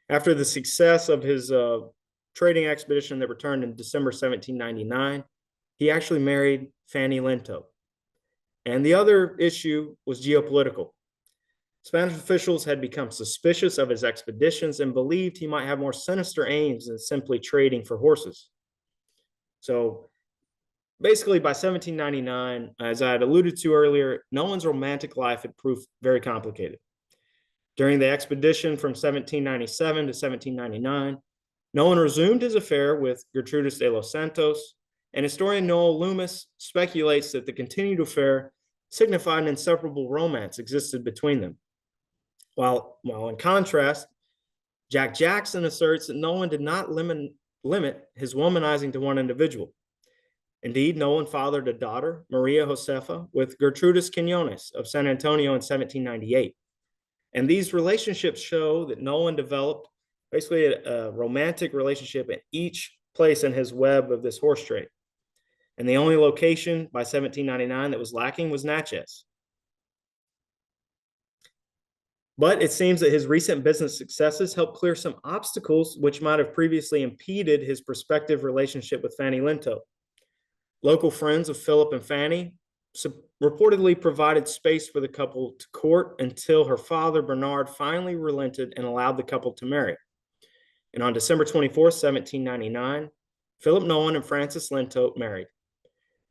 After the success of his trading expedition that returned in December 1799, he actually married Fanny Lintot. And the other issue was geopolitical. Spanish officials had become suspicious of his expeditions and believed he might have more sinister aims than simply trading for horses. So basically, by 1799, as I had alluded to earlier, Nolan's romantic life had proved very complicated. During the expedition from 1797 to 1799, Nolan resumed his affair with Gertrudis de los Santos, and historian Noel Loomis speculates that the continued affair signified an inseparable romance existed between them. While in contrast, Jack Jackson asserts that Nolan did not limit his womanizing to one individual. Indeed, Nolan fathered a daughter, Maria Josefa, with Gertrudis Quinones of San Antonio in 1798. And these relationships show that Nolan developed basically a romantic relationship at each place in his web of this horse trade. And the only location by 1799 that was lacking was Natchez. But it seems that his recent business successes helped clear some obstacles which might have previously impeded his prospective relationship with Fanny Lintot. Local friends of Philip and Fanny reportedly provided space for the couple to court until her father, Bernard, finally relented and allowed the couple to marry. And on December 24th, 1799, Philip Nolan and Frances Lintot married.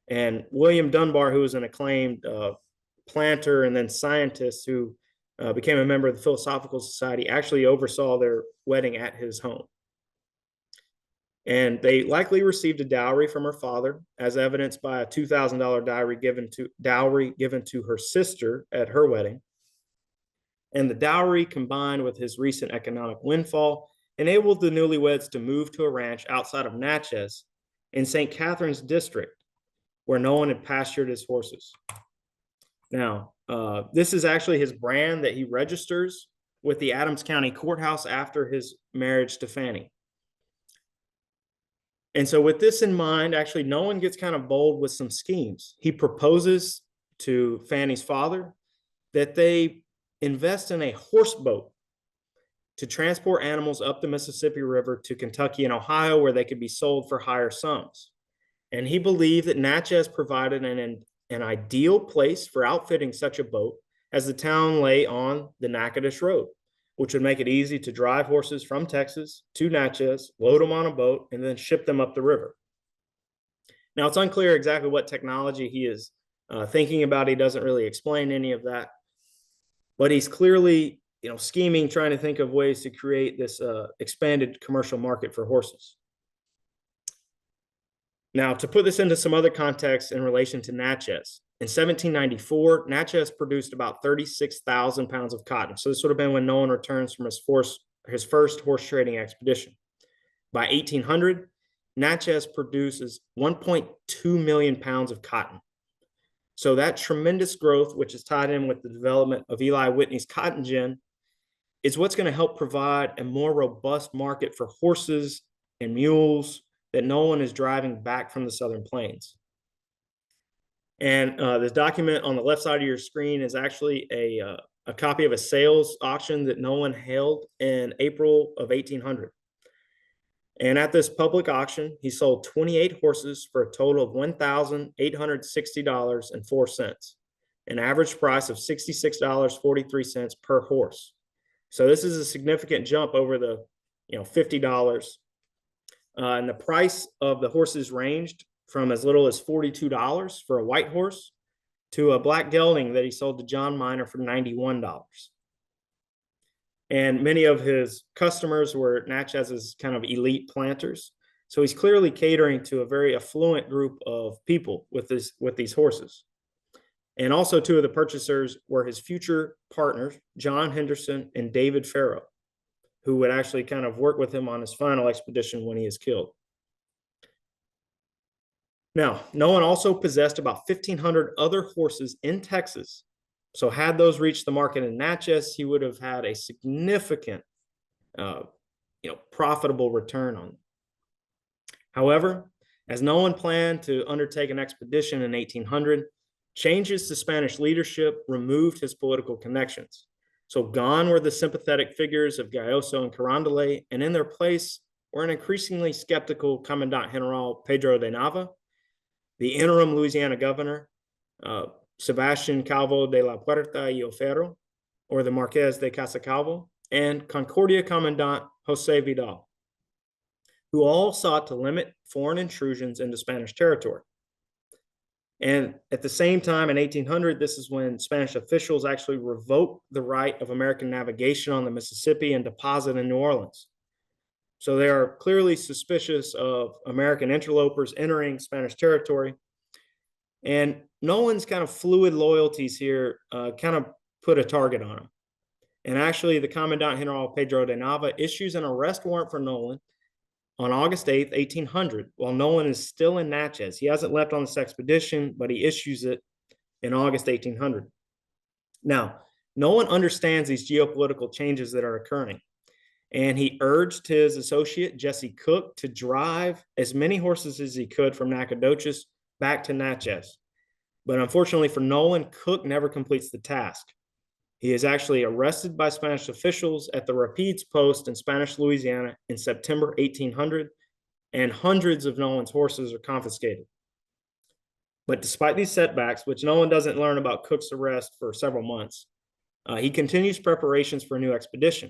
And William Dunbar, who was an acclaimed planter and then scientist who became a member of the Philosophical Society, actually oversaw their wedding at his home. And they likely received a dowry from her father, as evidenced by a $2,000 dowry given to her sister at her wedding. And the dowry, combined with his recent economic windfall, enabled the newlyweds to move to a ranch outside of Natchez in St. Catherine's district, where Nolan had pastured his horses. Now, this is actually his brand that he registers with the Adams County Courthouse after his marriage to Fanny. And so with this in mind, actually, Nolan gets kind of bold with some schemes. He proposes to Fanny's father that they invest in a horse boat to transport animals up the Mississippi River to Kentucky and Ohio, where they could be sold for higher sums. And he believed that Natchez provided an ideal place for outfitting such a boat, as the town lay on the Natchitoches Road, which would make it easy to drive horses from Texas to Natchez, load them on a boat, and then ship them up the river. Now, it's unclear exactly what technology he is thinking about. He doesn't really explain any of that, but he's clearly, scheming, trying to think of ways to create this expanded commercial market for horses. Now, to put this into some other context in relation to Natchez, in 1794, Natchez produced about 36,000 pounds of cotton. So this would have been when Nolan returns from his first horse trading expedition. By 1800, Natchez produces 1.2 million pounds of cotton. So that tremendous growth, which is tied in with the development of Eli Whitney's cotton gin, is what's going to help provide a more robust market for horses and mules that Nolan is driving back from the Southern Plains. And this document on the left side of your screen is actually a copy of a sales auction that Nolan held in April of 1800. And at this public auction, he sold 28 horses for a total of $1,860.04, an average price of $66.43 per horse. So this is a significant jump over the $50. And the price of the horses ranged from as little as $42 for a white horse to a black gelding that he sold to John Miner for $91. And many of his customers were Natchez's kind of elite planters. So he's clearly catering to a very affluent group of people with these horses. And also two of the purchasers were his future partners, John Henderson and David Farrow, who would actually kind of work with him on his final expedition when he is killed. Now, Nolan also possessed about 1,500 other horses in Texas. So had those reached the market in Natchez, he would have had a significant, profitable return on them. However, as Nolan planned to undertake an expedition in 1800, changes to Spanish leadership removed his political connections. So gone were the sympathetic figures of Gayoso and Carondelet, and in their place were an increasingly skeptical Commandant General Pedro de Nava, the interim Louisiana governor, Sebastian Calvo de la Puerta y Oferro, or the Marquez de Casacalvo, and Concordia Commandant Jose Vidal, who all sought to limit foreign intrusions into Spanish territory. And at the same time, in 1800, this is when Spanish officials actually revoked the right of American navigation on the Mississippi and deposit in New Orleans. So they are clearly suspicious of American interlopers entering Spanish territory. And Nolan's kind of fluid loyalties here kind of put a target on him. And actually, the Commandant General Pedro de Nava issues an arrest warrant for Nolan on August 8th, 1800, while Nolan is still in Natchez. He hasn't left on this expedition, but he issues it in August 1800. Now, Nolan understands these geopolitical changes that are occurring, and he urged his associate, Jesse Cook, to drive as many horses as he could from Nacogdoches back to Natchez. But unfortunately for Nolan, Cook never completes the task. He is actually arrested by Spanish officials at the Rapides post in Spanish Louisiana in September 1800, and hundreds of Nolan's horses are confiscated. But despite these setbacks, which Nolan doesn't learn about Cook's arrest for several months, he continues preparations for a new expedition.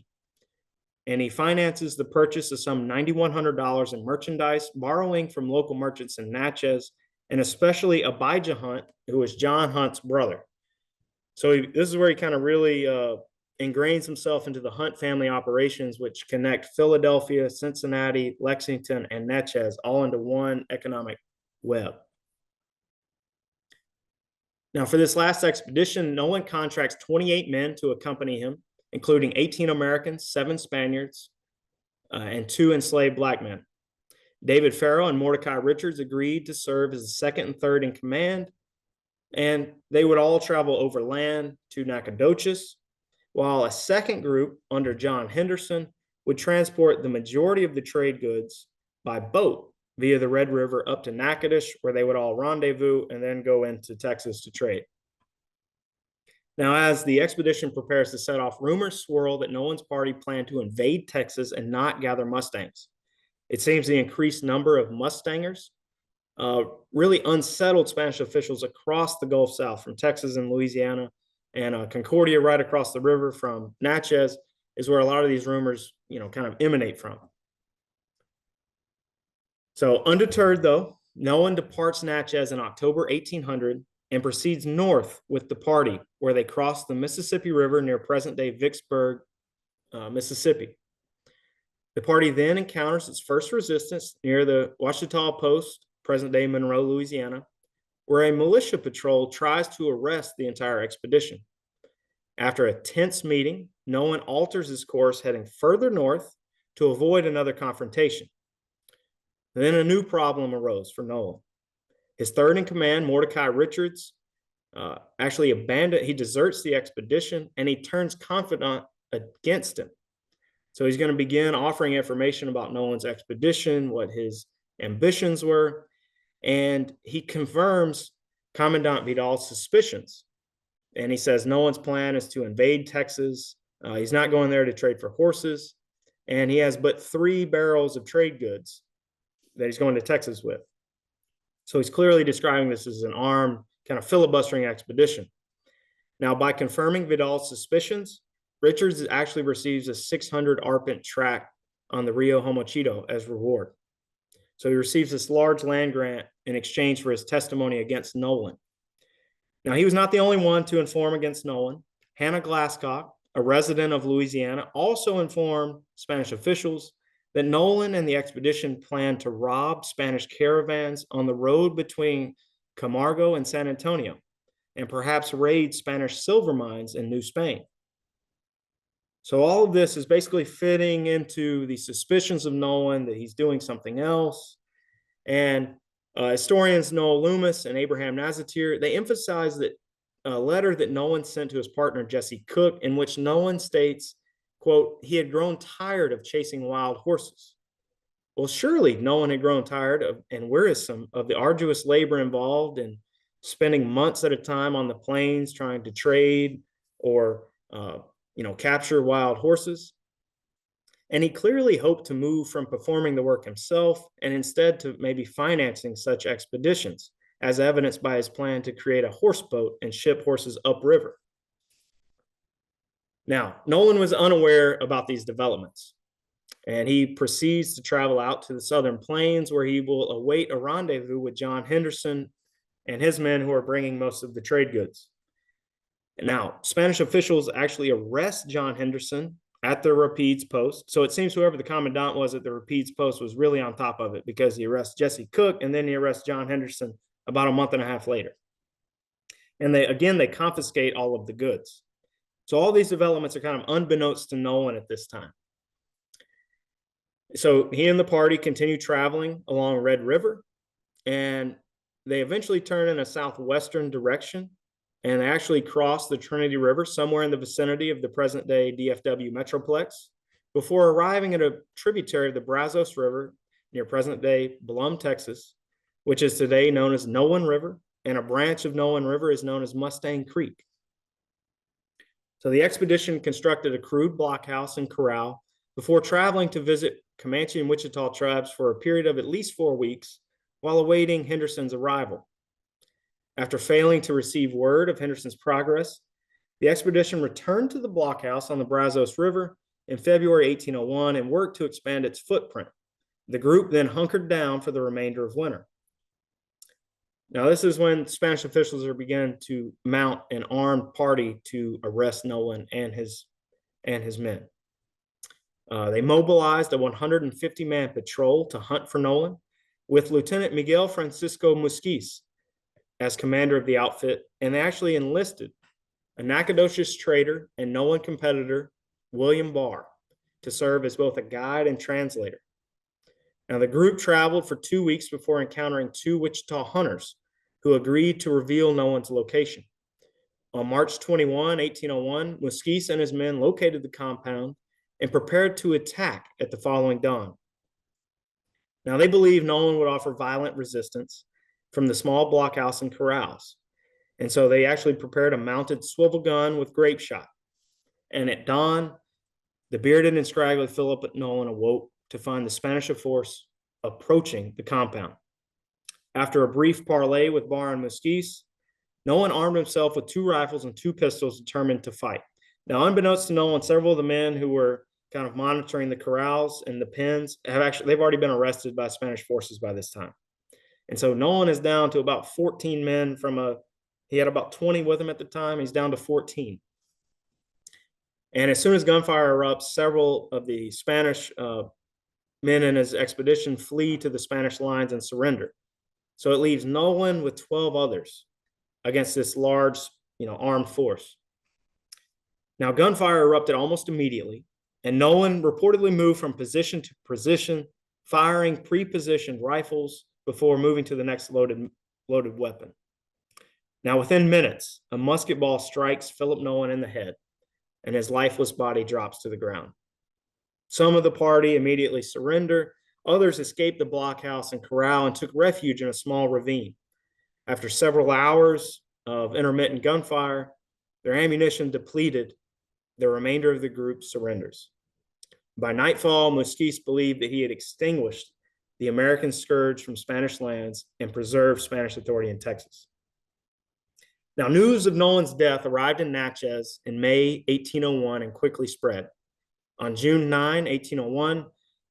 And he finances the purchase of some $9,100 in merchandise, borrowing from local merchants in Natchez, and especially Abijah Hunt, who was John Hunt's brother. So this is where he kind of really ingrains himself into the Hunt family operations, which connect Philadelphia, Cincinnati, Lexington, and Natchez all into one economic web. Now, for this last expedition, Nolan contracts 28 men to accompany him, including 18 Americans, 7 Spaniards, and 2 enslaved black men. David Farrow and Mordecai Richards agreed to serve as the second and third in command, and they would all travel overland to Nacogdoches, while a second group under John Henderson would transport the majority of the trade goods by boat via the Red River up to Natchitoches, where they would all rendezvous and then go into Texas to trade. Now, as the expedition prepares to set off, rumors swirl that Nolan's party planned to invade Texas and not gather Mustangs. It seems the increased number of Mustangers really unsettled Spanish officials across the Gulf South, from Texas and Louisiana, and Concordia right across the river from Natchez is where a lot of these rumors, kind of emanate from. So undeterred, though, Nolan departs Natchez in October 1800 and proceeds north with the party, where they cross the Mississippi River near present-day Vicksburg, Mississippi. The party then encounters its first resistance near the Ouachita Post, present-day Monroe, Louisiana, where a militia patrol tries to arrest the entire expedition. After a tense meeting, Nolan alters his course, heading further north to avoid another confrontation. Then a new problem arose for Nolan. His third in command, Mordecai Richards, he deserts the expedition, and he turns confidant against him. So he's going to begin offering information about Nolan's expedition, what his ambitions were, and he confirms Commandant Vidal's suspicions. And he says Nolan's plan is to invade Texas. He's not going there to trade for horses, and he has but 3 barrels of trade goods that he's going to Texas with. So he's clearly describing this as an armed, kind of filibustering expedition. Now, by confirming Vidal's suspicions, Richards actually receives a 600 arpent tract on the Rio Homochito as reward. So he receives this large land grant in exchange for his testimony against Nolan. Now, he was not the only one to inform against Nolan. Hannah Glasscock, a resident of Louisiana, also informed Spanish officials that Nolan and the expedition planned to rob Spanish caravans on the road between Camargo and San Antonio. and perhaps raid Spanish silver mines in New Spain. So all of this is basically fitting into the suspicions of Nolan that he's doing something else. And historians Noel Loomis and Abraham Nazatir, they emphasize that a letter that Nolan sent to his partner Jesse Cook, in which Nolan states, quote, he had grown tired of chasing wild horses. Well, surely Nolan had grown tired of and wearisome of the arduous labor involved in spending months at a time on the plains trying to trade or capture wild horses. And he clearly hoped to move from performing the work himself and instead to maybe financing such expeditions, as evidenced by his plan to create a horse boat and ship horses upriver. Now, Nolan was unaware about these developments, and he proceeds to travel out to the southern plains where he will await a rendezvous with John Henderson and his men who are bringing most of the trade goods. Now, Spanish officials actually arrest John Henderson at the Rapides post. So it seems whoever the commandant was at the Rapides post was really on top of it, because he arrests Jesse Cook and then he arrests John Henderson about a month and a half later. And they confiscate all of the goods. So all these developments are kind of unbeknownst to Nolan at this time. So he and the party continue traveling along Red River, and they eventually turn in a southwestern direction and actually cross the Trinity River somewhere in the vicinity of the present-day DFW Metroplex before arriving at a tributary of the Brazos River near present-day Blum, Texas, which is today known as Nolan River, and a branch of Nolan River is known as Mustang Creek. So the expedition constructed a crude blockhouse and corral before traveling to visit Comanche and Wichita tribes for a period of at least 4 weeks while awaiting Henderson's arrival. After failing to receive word of Henderson's progress, the expedition returned to the blockhouse on the Brazos River in February 1801 and worked to expand its footprint. The group then hunkered down for the remainder of winter. Now, this is when Spanish officials are beginning to mount an armed party to arrest Nolan and his men. They mobilized a 150-man patrol to hunt for Nolan, with Lieutenant Miguel Francisco Musquiz as commander of the outfit, and they actually enlisted a Nacogdoches trader and Nolan competitor, William Barr, to serve as both a guide and translator. Now, the group traveled for 2 weeks before encountering 2 Wichita hunters who agreed to reveal Nolan's location. On March 21, 1801, Musquiz and his men located the compound and prepared to attack at the following dawn. Now, they believed Nolan would offer violent resistance from the small blockhouse and corrals. And so they actually prepared a mounted swivel gun with grape shot. And at dawn, the bearded and scraggly Philip Nolan awoke to find the Spanish force approaching the compound. After a brief parley with Barr and Musquiz, Nolan armed himself with 2 rifles and 2 pistols, determined to fight. Now, unbeknownst to Nolan, several of the men who were kind of monitoring the corrals and the pens they've already been arrested by Spanish forces by this time. And so Nolan is down to about 14 men he had about 20 with him at the time. He's down to 14. And as soon as gunfire erupts, several of the Spanish men in his expedition flee to the Spanish lines and surrender. So it leaves Nolan with 12 others against this large, armed force. Now, gunfire erupted almost immediately, and Nolan reportedly moved from position to position, firing pre-positioned rifles before moving to the next loaded weapon. Now, within minutes, a musket ball strikes Philip Nolan in the head, and his lifeless body drops to the ground. Some of the party immediately surrender. Others escaped the blockhouse and corral and took refuge in a small ravine. After several hours of intermittent gunfire, their ammunition depleted, the remainder of the group surrenders. By nightfall, Musquiz believed that he had extinguished the American scourge from Spanish lands and preserved Spanish authority in Texas. Now, news of Nolan's death arrived in Natchez in May 1801 and quickly spread. On June 9, 1801,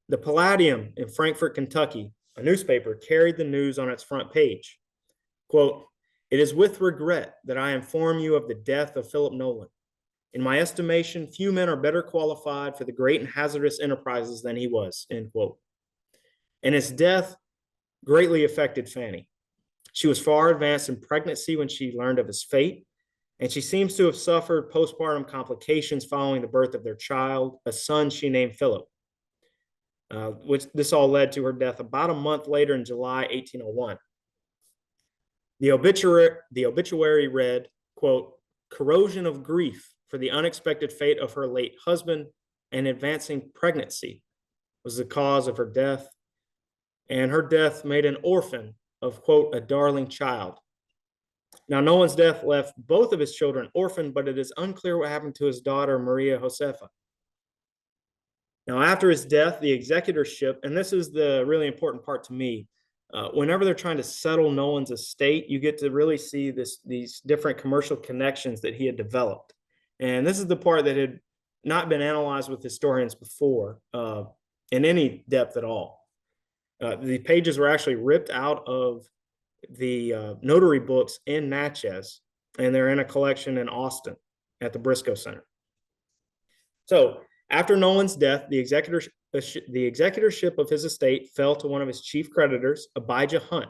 the Palladium in Frankfort, Kentucky, a newspaper, carried the news on its front page. Quote, "It is with regret that I inform you of the death of Philip Nolan. In my estimation, few men are better qualified for the great and hazardous enterprises than he was," end quote. And his death greatly affected Fanny. She was far advanced in pregnancy when she learned of his fate, and she seems to have suffered postpartum complications following the birth of their child, a son she named Philip, which this all led to her death about a month later in July 1801. The obituary read, quote, corrosion of grief for the unexpected fate of her late husband and advancing pregnancy was the cause of her death, and her death made an orphan of, quote, a darling child. Now, Nolan's death left both of his children orphaned, but it is unclear what happened to his daughter, Maria Josefa. Now, after his death, the executorship, and this is the really important part to me, whenever they're trying to settle Nolan's estate, you get to really see these different commercial connections that he had developed. And this is the part that had not been analyzed with historians before in any depth at all. The pages were actually ripped out of the notary books in Natchez, and they're in a collection in Austin at the Briscoe Center. So after Nolan's death, the executorship of his estate fell to one of his chief creditors, Abijah Hunt.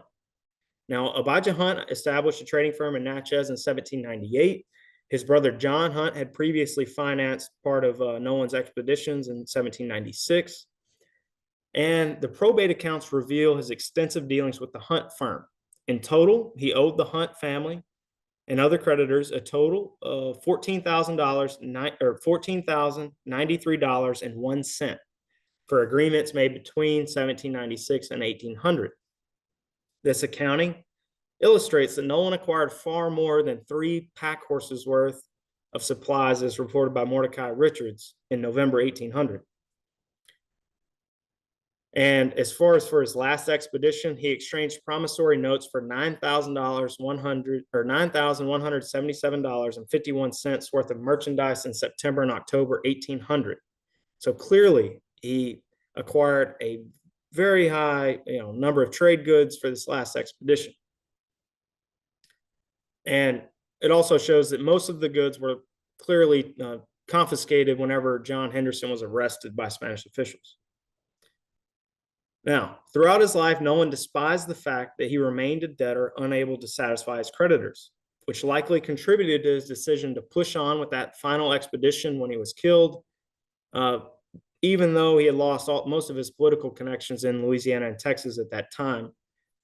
Now, Abijah Hunt established a trading firm in Natchez in 1798. His brother John Hunt had previously financed part of Nolan's expeditions in 1796. And the probate accounts reveal his extensive dealings with the Hunt firm. In total, he owed the Hunt family and other creditors a total of $14,093.01 for agreements made between 1796 and 1800. This accounting illustrates that Nolan acquired far more than 3 pack horses worth of supplies, as reported by Mordecai Richards in November 1800. And as far as for his last expedition, he exchanged promissory notes for $9,177.51 worth of merchandise in September and October 1800. So clearly, he acquired a very high number of trade goods for this last expedition. And it also shows that most of the goods were clearly confiscated whenever John Henderson was arrested by Spanish officials. Now, throughout his life, Nolan despised the fact that he remained a debtor unable to satisfy his creditors, which likely contributed to his decision to push on with that final expedition when he was killed, even though he had lost most of his political connections in Louisiana and Texas at that time.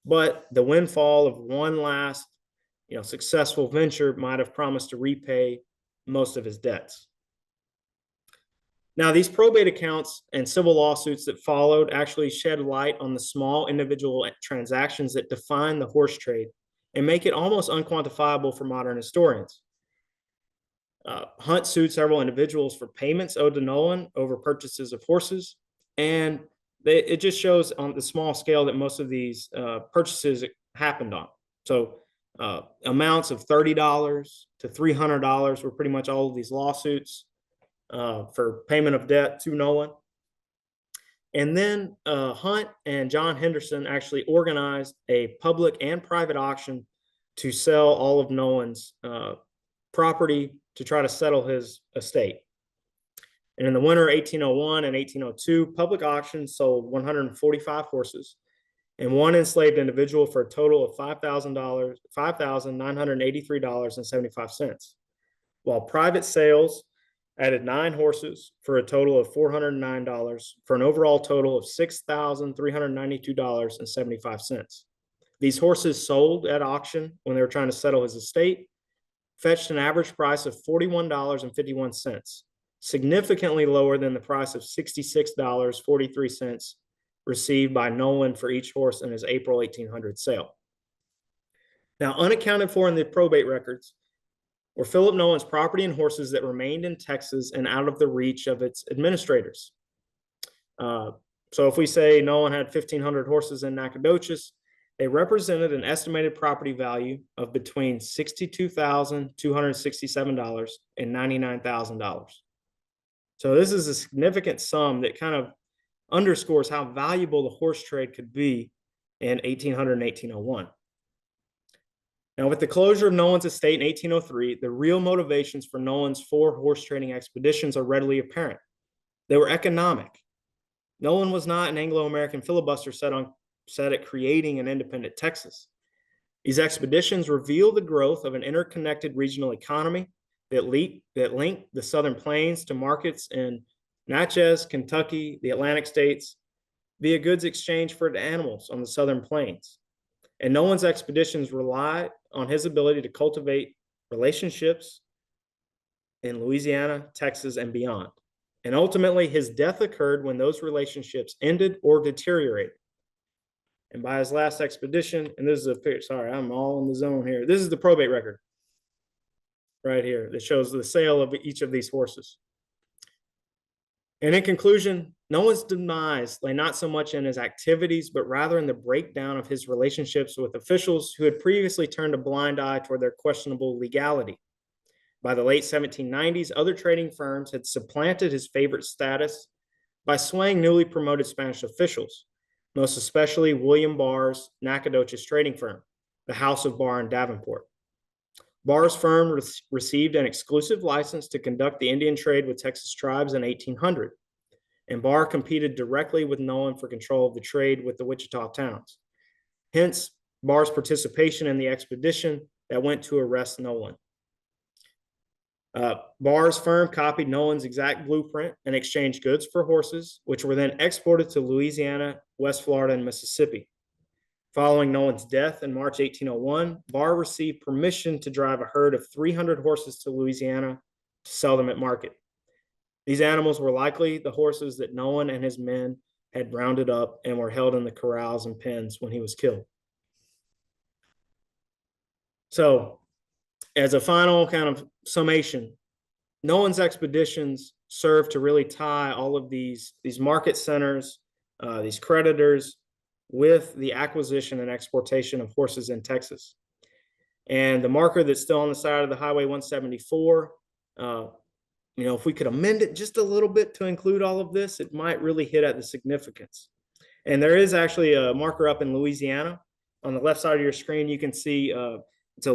But the windfall of one last successful venture might have promised to repay most of his debts. Now, these probate accounts and civil lawsuits that followed actually shed light on the small individual transactions that define the horse trade and make it almost unquantifiable for modern historians. Hunt sued several individuals for payments owed to Nolan over purchases of horses, and it just shows on the small scale that most of these purchases happened on. So amounts of $30 to $300 were pretty much all of these lawsuits for payment of debt to Nolan. And then Hunt and John Henderson actually organized a public and private auction to sell all of Nolan's property to try to settle his estate. And in the winter of 1801 and 1802, public auctions sold 145 horses and one enslaved individual for a total of $5,983.75, while private sales added 9 horses for a total of $409 for an overall total of $6,392.75. These horses sold at auction when they were trying to settle his estate fetched an average price of $41.51, significantly lower than the price of $66.43 received by Nolan for each horse in his April 1800 sale. Now, unaccounted for in the probate records were Philip Nolan's property and horses that remained in Texas and out of the reach of its administrators. So if we say Nolan had 1,500 horses in Nacogdoches, they represented an estimated property value of between $62,267 and $99,000. So this is a significant sum that kind of underscores how valuable the horse trade could be in 1800 and 1801. Now, with the closure of Nolan's estate in 1803, the real motivations for Nolan's 4 horse trading expeditions are readily apparent. They were economic. Nolan was not an Anglo-American filibuster set at creating an independent Texas. These expeditions reveal the growth of an interconnected regional economy that linked the Southern Plains to markets in Natchez, Kentucky, the Atlantic states, via goods exchange for the animals on the Southern Plains. And Nolan's expeditions relied on his ability to cultivate relationships in Louisiana, Texas, and beyond. And ultimately, his death occurred when those relationships ended or deteriorated. And by his last expedition, and this is sorry, I'm all in the zone here. This is the probate record right here that shows the sale of each of these horses. And in conclusion, Nolan's demise lay not so much in his activities, but rather in the breakdown of his relationships with officials who had previously turned a blind eye toward their questionable legality. By the late 1790s, other trading firms had supplanted his favorite status by swaying newly promoted Spanish officials, most especially William Barr's Nacogdoches trading firm, the House of Barr in Davenport. Barr's firm received an exclusive license to conduct the Indian trade with Texas tribes in 1800, and Barr competed directly with Nolan for control of the trade with the Wichita towns. Hence, Barr's participation in the expedition that went to arrest Nolan. Barr's firm copied Nolan's exact blueprint and exchanged goods for horses, which were then exported to Louisiana, West Florida, and Mississippi. Following Nolan's death in March 1801, Barr received permission to drive a herd of 300 horses to Louisiana to sell them at market. These animals were likely the horses that Nolan and his men had rounded up and were held in the corrals and pens when he was killed. So, as a final kind of summation, Nolan's expeditions served to really tie all of these market centers, these creditors, with the acquisition and exportation of horses in Texas. And the marker that's still on the side of the Highway 174, if we could amend it just a little bit to include all of this, it might really hit at the significance. And there is actually a marker up in Louisiana. On the left side of your screen, you can see it's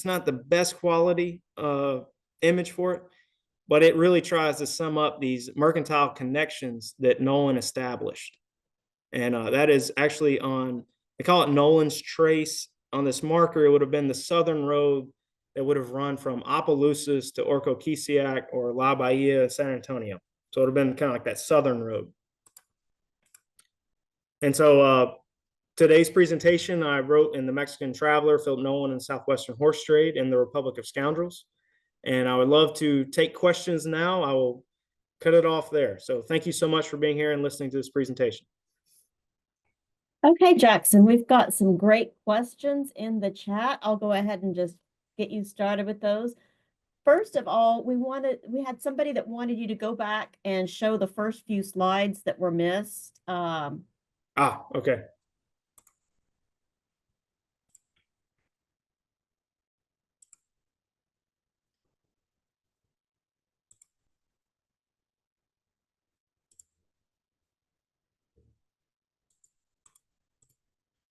not the best quality image for it, but it really tries to sum up these mercantile connections that Nolan established. And that is actually they call it Nolan's Trace. On this marker, it would have been the southern road that would have run from Opelousas to Orcoquiciac or La Bahia, San Antonio. So it would have been kind of like that southern road. And so today's presentation, I wrote in The Mexican Traveler, Philip Nolan and Southwestern Horse Trade in the Republic of Scoundrels. And I would love to take questions now. I will cut it off there. So thank you so much for being here and listening to this presentation. Okay, Jackson, we've got some great questions in the chat. I'll go ahead and just get you started with those. First of all, we had somebody that wanted you to go back and show the first few slides that were missed. Okay.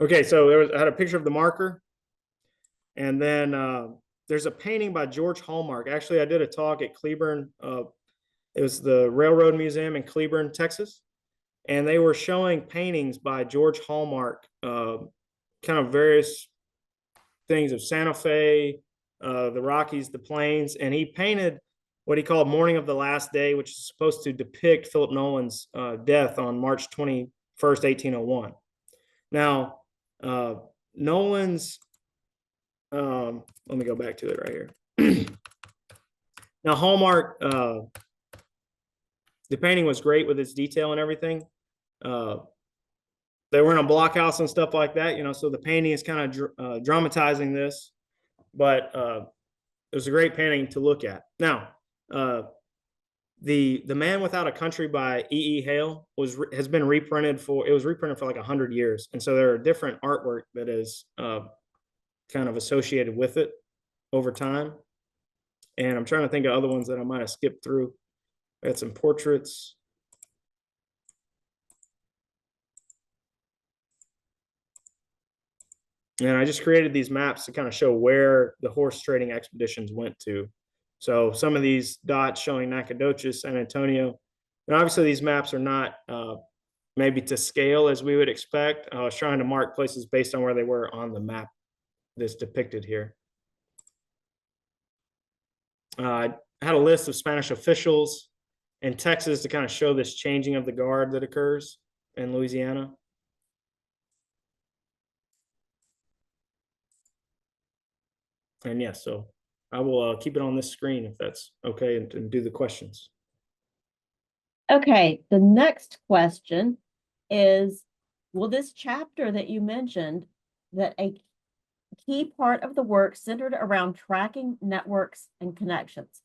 Okay, so I had a picture of the marker, and then there's a painting by George Hallmark. Actually, I did a talk at Cleburne. It was the Railroad Museum in Cleburne, Texas, and they were showing paintings by George Hallmark, kind of various things of Santa Fe, the Rockies, the Plains, and he painted what he called Morning of the Last Day, which is supposed to depict Philip Nolan's death on March 21st, 1801. Now, Nolan's, let me go back to it right here. Now, Hallmark, the painting was great with its detail and everything. They were in a blockhouse and stuff like that, so the painting is kind of dramatizing this, but it was a great painting to look at. Now, the Man Without a Country by E.E. Hale has been reprinted for like 100 years. And so there are different artwork that is kind of associated with it over time. And I'm trying to think of other ones that I might have skipped through. I had some portraits. And I just created these maps to kind of show where the horse trading expeditions went to. So some of these dots showing Nacogdoches, San Antonio. And obviously these maps are not maybe to scale as we would expect. I was trying to mark places based on where they were on the map that's depicted here. I had a list of Spanish officials in Texas to kind of show this changing of the guard that occurs in Louisiana. And yes, so I will keep it on this screen if that's okay, and do the questions. Okay, the next question is, will this chapter that you mentioned, that a key part of the work centered around tracking networks and connections.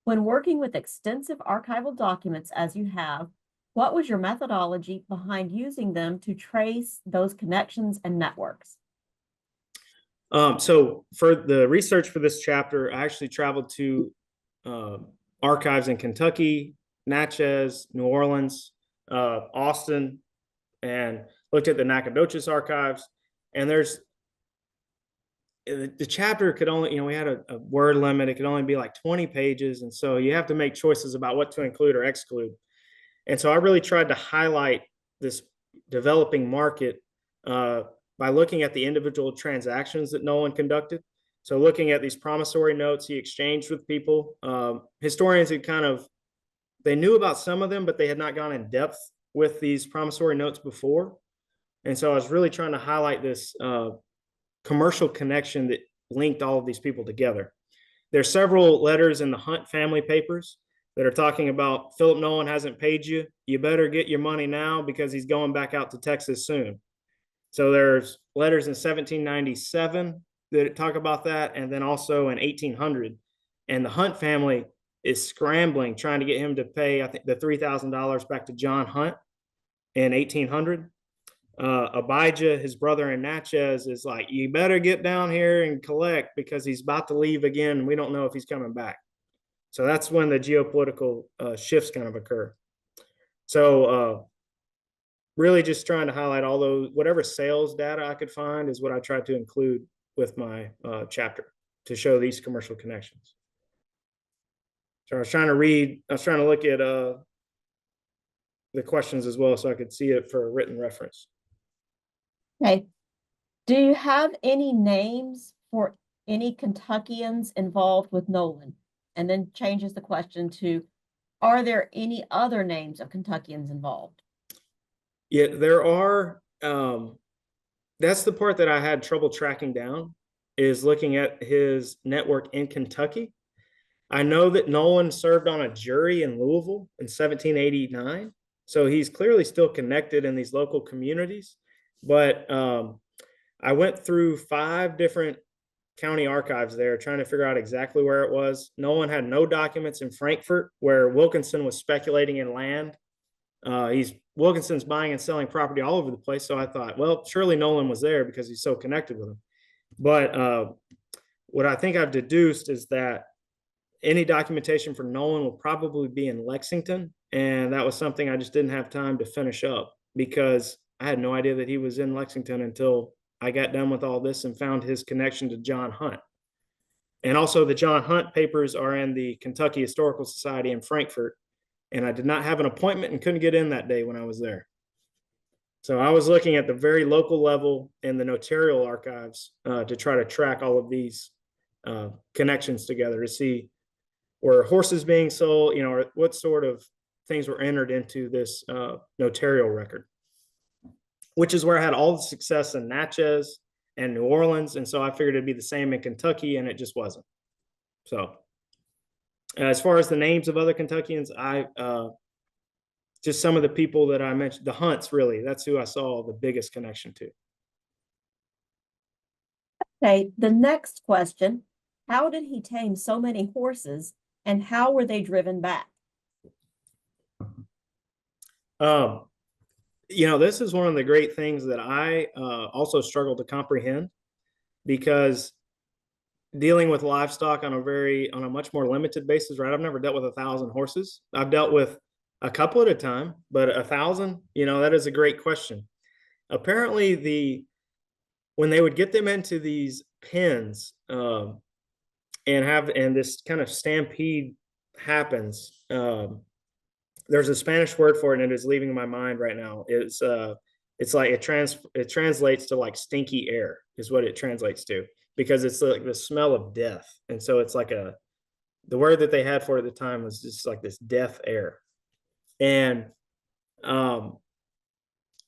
When working with extensive archival documents as you have, what was your methodology behind using them to trace those connections and networks? So for the research for this chapter, I actually traveled to archives in Kentucky, Natchez, New Orleans, Austin, and looked at the Nacogdoches archives. And the chapter could only, we had a word limit. It could only be like 20 pages. And so you have to make choices about what to include or exclude. And so I really tried to highlight this developing market by looking at the individual transactions that Nolan conducted. So looking at these promissory notes he exchanged with people, historians had they knew about some of them, but they had not gone in depth with these promissory notes before. And so I was really trying to highlight this commercial connection that linked all of these people together. There's several letters in the Hunt family papers that are talking about Philip Nolan hasn't paid you. You better get your money now because he's going back out to Texas soon. So there's letters in 1797 that talk about that, and then also in 1800. And the Hunt family is scrambling, trying to get him to pay, I think, the $3,000 back to John Hunt in 1800. Abijah, his brother in Natchez, is like, you better get down here and collect because he's about to leave again. We don't know if he's coming back. So that's when the geopolitical shifts kind of occur. So really just trying to highlight all those, whatever sales data I could find is what I tried to include with my chapter to show these commercial connections. So I was trying to look at the questions as well so I could see it for a written reference. Okay. Do you have any names for any Kentuckians involved with Nolan? And then changes the question to, are there any other names of Kentuckians involved? Yeah, there are. That's the part that I had trouble tracking down, is looking at his network in Kentucky. I know that Nolan served on a jury in Louisville in 1789. So he's clearly still connected in these local communities. But I went through 5 different county archives there trying to figure out exactly where it was. Nolan had no documents in Frankfort, where Wilkinson was speculating in land. Wilkinson's buying and selling property all over the place. So I thought, well, surely Nolan was there because he's so connected with him. But what I think I've deduced is that any documentation for Nolan will probably be in Lexington. And that was something I just didn't have time to finish up because I had no idea that he was in Lexington until I got done with all this and found his connection to John Hunt. And also the John Hunt papers are in the Kentucky Historical Society in Frankfort. And I did not have an appointment and couldn't get in that day when I was there. So I was looking at the very local level in the notarial archives to try to track all of these connections together to see were horses being sold, or what sort of things were entered into this notarial record, which is where I had all the success in Natchez and New Orleans. And so I figured it'd be the same in Kentucky, and it just wasn't. So as far as the names of other Kentuckians, just some of the people that I mentioned, the Hunts, really, that's who I saw the biggest connection to. Okay, the next question, how did he tame so many horses and how were they driven back? This is one of the great things that I also struggle to comprehend, because dealing with livestock on a much more limited basis, right? I've never dealt with 1,000 horses. I've dealt with a couple at a time, but 1,000, that is a great question. Apparently when they would get them into these pens and this kind of stampede happens, there's a Spanish word for it, and it is leaving my mind right now. It's like it translates to like stinky air is what it translates to. because it's like the smell of death. And so it's like the word that they had for it at the time was just like this death air. And um,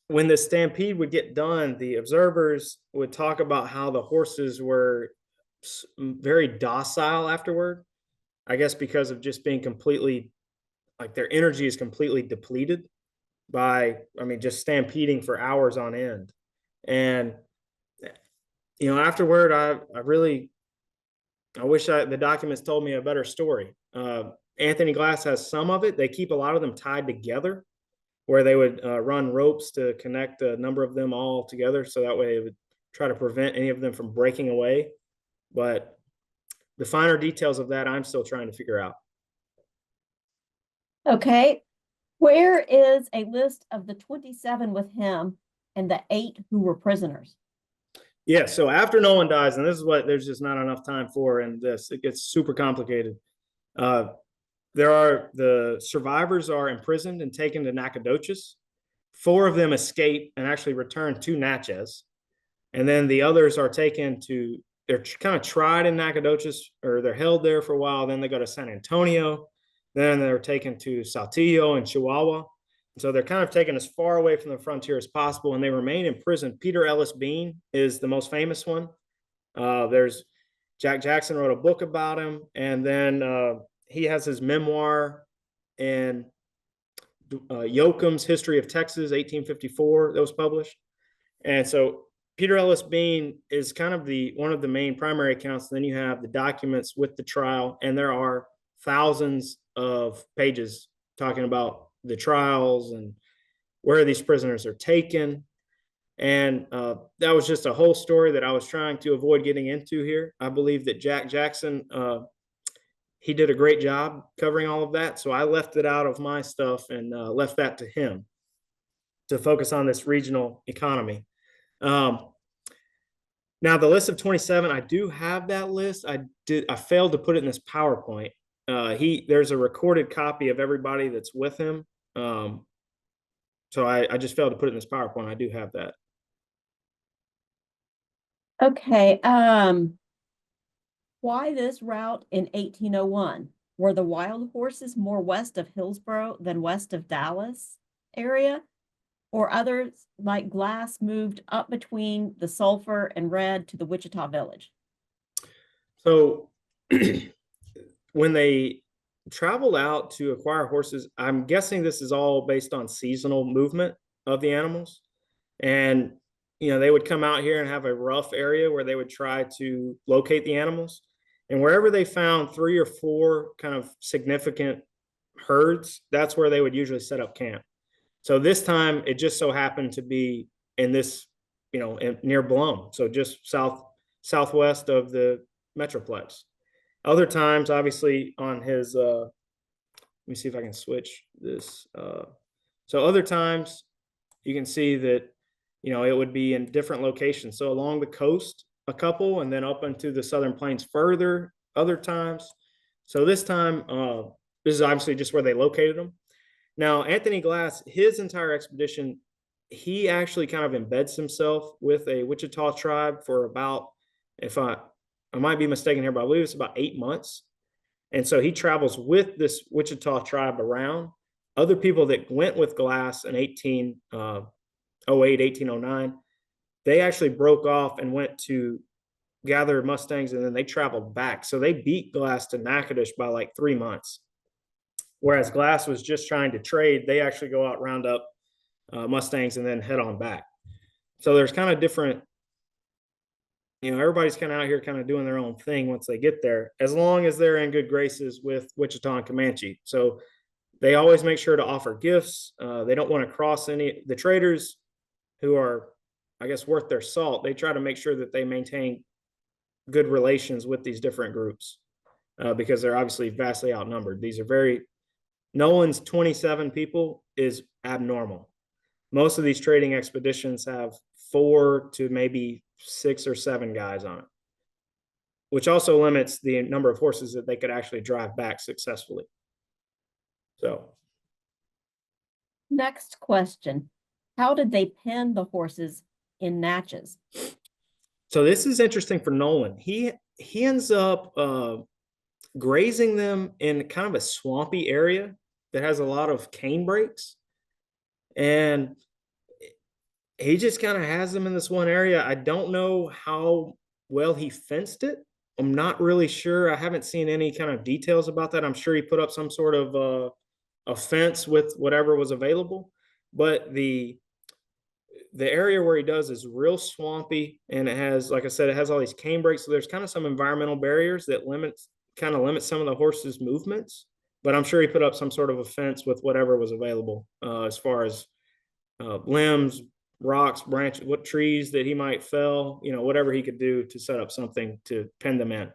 when the stampede would get done, the observers would talk about how the horses were very docile afterward. I guess because of just being completely, like their energy is completely depleted by, I mean, just stampeding for hours on end. And, afterward, I wish the documents told me a better story. Anthony Glass has some of it. They keep a lot of them tied together where they would run ropes to connect a number of them all together. So that way it would try to prevent any of them from breaking away. But the finer details of that, I'm still trying to figure out. Okay. Where is a list of the 27 with him and the 8 who were prisoners? Yeah, so after Nolan dies, and this is what there's just not enough time for in this, it gets super complicated. The survivors are imprisoned and taken to Nacogdoches. 4 of them escape and actually return to Natchez. And then the others are they're kind of tried in Nacogdoches, or they're held there for a while. Then they go to San Antonio. Then they're taken to Saltillo and Chihuahua. So they're kind of taken as far away from the frontier as possible, and they remain in prison. Peter Ellis Bean is the most famous one. There's Jack Jackson wrote a book about him, and then he has his memoir in Yoakum's History of Texas, 1854, that was published. And so Peter Ellis Bean is kind of one of the main primary accounts. Then you have the documents with the trial, and there are thousands of pages talking about the trials and where these prisoners are taken. And that was just a whole story that I was trying to avoid getting into here. I believe that Jack Jackson, he did a great job covering all of that. So I left it out of my stuff and left that to him to focus on this regional economy. Now the list of 27, I do have that list. I failed to put it in this PowerPoint. There's a recorded copy of everybody that's with him. So I just failed to put it in this PowerPoint. I do have that. Okay. Why this route in 1801? Were the wild horses more west of Hillsboro than west of Dallas area? Or others like Glass moved up between the Sulphur and Red to the Wichita Village? So when they traveled out to acquire horses, I'm guessing this is all based on seasonal movement of the animals. And, they would come out here and have a rough area where they would try to locate the animals. And wherever they found 3 or 4 kind of significant herds, that's where they would usually set up camp. So this time it just so happened to be in this, near Blum. So just southwest of the Metroplex. Other times, obviously on his, let me see if I can switch this. So other times you can see that, it would be in different locations. So along the coast, a couple, and then up into the Southern Plains further other times. So this time, this is obviously just where they located them. Now, Anthony Glass, his entire expedition, he actually kind of embeds himself with a Wichita tribe for about, if I might be mistaken here, but I believe it's about 8 months. And so he travels with this Wichita tribe around. Other people that went with Glass in 1808, 1809, they actually broke off and went to gather Mustangs, and then they traveled back. So they beat Glass to Natchitoches by like 3 months. Whereas Glass was just trying to trade, they actually go out, round up Mustangs, and then head on back. So there's kind of different, everybody's kind of out here kind of doing their own thing once they get there, as long as they're in good graces with Wichita and Comanche. So they always make sure to offer gifts. They don't want to cross the traders who are, I guess, worth their salt. They try to make sure that they maintain good relations with these different groups because they're obviously vastly outnumbered. Nolan's 27 people is abnormal. Most of these trading expeditions have 4 to maybe 6 or 7 guys on it, which also limits the number of horses that they could actually drive back successfully. So, next question. How did they pen the horses in Natchez? So this is interesting for Nolan. He ends up grazing them in kind of a swampy area that has a lot of cane breaks, and he just kind of has them in this one area. I don't know how well he fenced it. I'm not really sure. I haven't seen any kind of details about that. I'm sure he put up some sort of a fence with whatever was available, but the area where he does is real swampy, and it has, like I said, it has all these cane breaks. So there's kind of some environmental barriers that limit some of the horses' movements. But I'm sure he put up some sort of a fence with whatever was available, as far as limbs, rocks, branches, what trees that he might fell, whatever he could do to set up something to pin them in.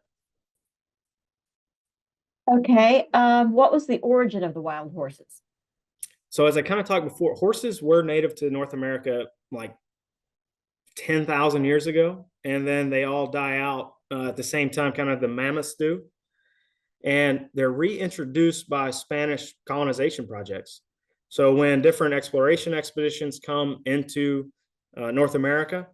Okay. What was the origin of the wild horses? So as I kind of talked before, horses were native to North America like 10,000 years ago, and then they all die out at the same time, kind of the mammoths do. And they're reintroduced by Spanish colonization projects. So when different exploration expeditions come into North America,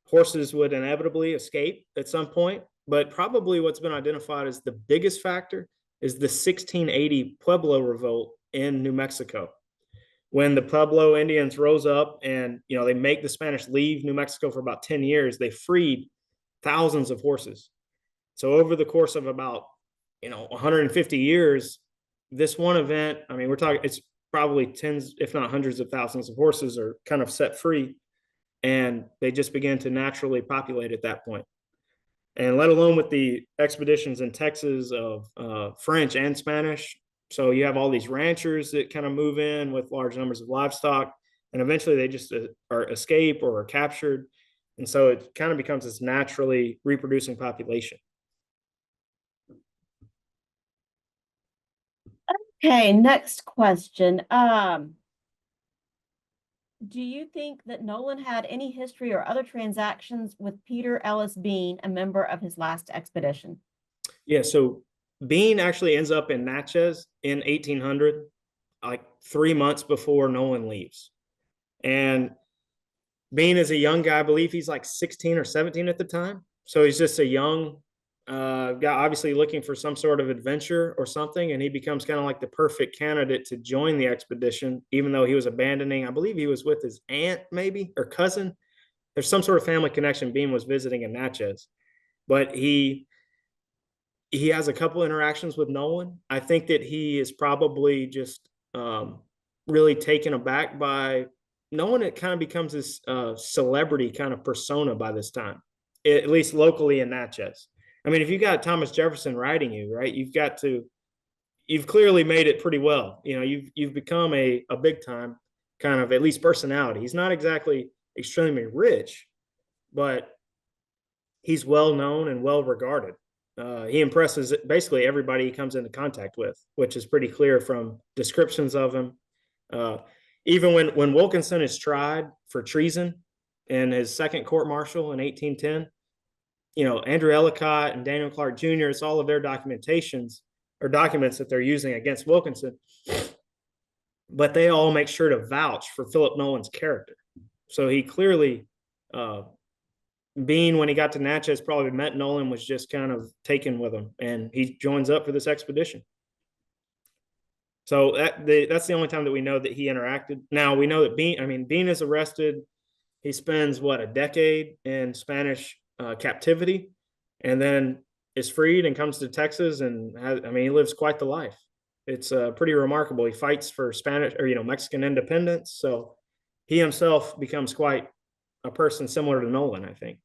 horses would inevitably escape at some point. But probably what's been identified as the biggest factor is the 1680 Pueblo revolt in New Mexico, when the Pueblo Indians rose up and they make the Spanish leave New Mexico for about 10 years. They freed thousands of horses. So over the course of about 150 years, this one event, I mean, we're talking, it's probably tens, if not hundreds of thousands of horses are kind of set free, and they just begin to naturally populate at that point. And let alone with the expeditions in Texas of French and Spanish. So you have all these ranchers that kind of move in with large numbers of livestock, and eventually they just are escape or are captured. And so it kind of becomes this naturally reproducing population. Okay, next question. Do you think that Nolan had any history or other transactions with Peter Ellis Bean, a member of his last expedition? Yeah, so Bean actually ends up in Natchez in 1800, like 3 months before Nolan leaves. And Bean is a young guy. I believe he's like 16 or 17 at the time. So he's just a young guy, obviously looking for some sort of adventure or something. And he becomes kind of like the perfect candidate to join the expedition, even though he was abandoning, I believe he was with his aunt, maybe, or cousin. There's some sort of family connection. Bean was visiting in Natchez, but he has a couple interactions with Nolan. I think that he is probably just really taken aback by Nolan. It kind of becomes this celebrity kind of persona by this time, at least locally in Natchez. I mean, if you got Thomas Jefferson writing you, right, you've clearly made it pretty well. You've become a big time kind of, at least, personality. He's not exactly extremely rich, but he's well known and well regarded. He impresses basically everybody he comes into contact with, which is pretty clear from descriptions of him. Even when Wilkinson is tried for treason in his second court martial in 1810, Andrew Ellicott and Daniel Clark Jr., it's all of their documentations or documents that they're using against Wilkinson, but they all make sure to vouch for Philip Nolan's character. So he clearly, Bean, when he got to Natchez, probably met Nolan, was just kind of taken with him, and he joins up for this expedition. So that's the only time that we know that he interacted. Now we know that Bean is arrested. He spends a decade in Spanish captivity, and then is freed and comes to Texas, and he lives quite the life. It's pretty remarkable. He fights for Spanish or Mexican independence. So he himself becomes quite a person similar to Nolan, I think.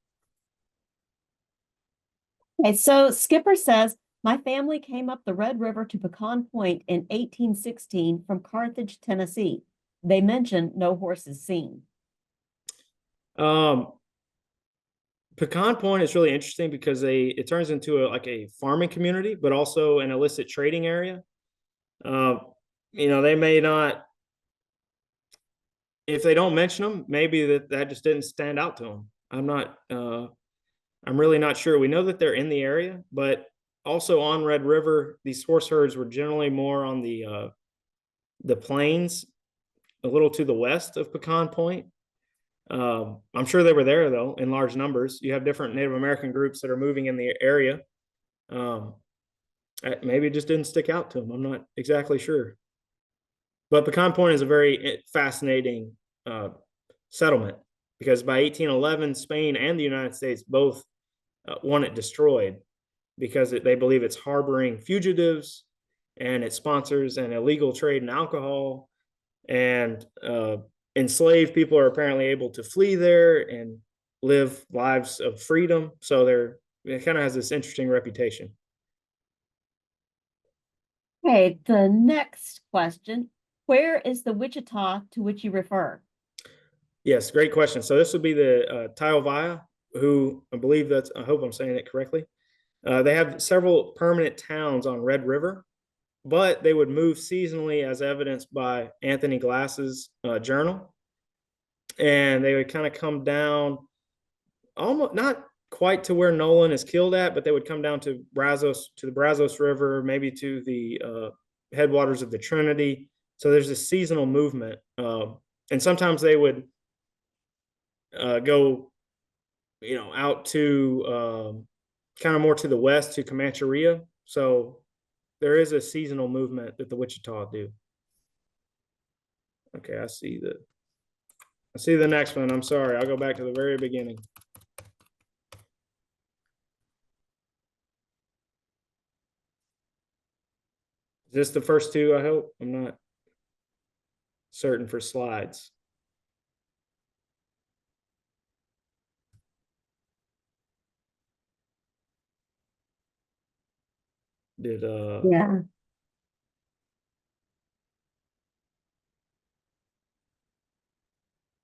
Okay, so Skipper says, my family came up the Red River to Pecan Point in 1816 from Carthage, Tennessee. They mentioned no horses seen. Pecan Point is really interesting because it turns into a farming community, but also an illicit trading area. They may not, if they don't mention them, maybe that just didn't stand out to them. I'm really not sure. We know that they're in the area, but also on Red River, these horse herds were generally more on the plains, a little to the west of Pecan Point. I'm sure they were there though in large numbers. You have different Native American groups that are moving in the area. Maybe it just didn't stick out to them. I'm not exactly sure. But Pecan Point is a very fascinating settlement because by 1811, Spain and the United States both want it destroyed because they believe it's harboring fugitives and it sponsors an illegal trade in alcohol, and enslaved people are apparently able to flee there and live lives of freedom. So it kind of has this interesting reputation. Okay, the next question. Where is the Wichita to which you refer? Yes, great question. So this would be the Taiovaya, who I believe I hope I'm saying it correctly. They have several permanent towns on Red River, but they would move seasonally as evidenced by Anthony Glass's journal. And they would kind of come down almost not quite to where Nolan is killed at, but they would come down to the Brazos River, maybe to the headwaters of the Trinity. So there's a seasonal movement. And sometimes they would go, out to kind of more to the west to Comancheria. So there is a seasonal movement that the Wichita do. Okay, I see the next one. I'm sorry. I'll go back to the very beginning. Is this the first two, I hope? I'm not certain for slides. Yeah.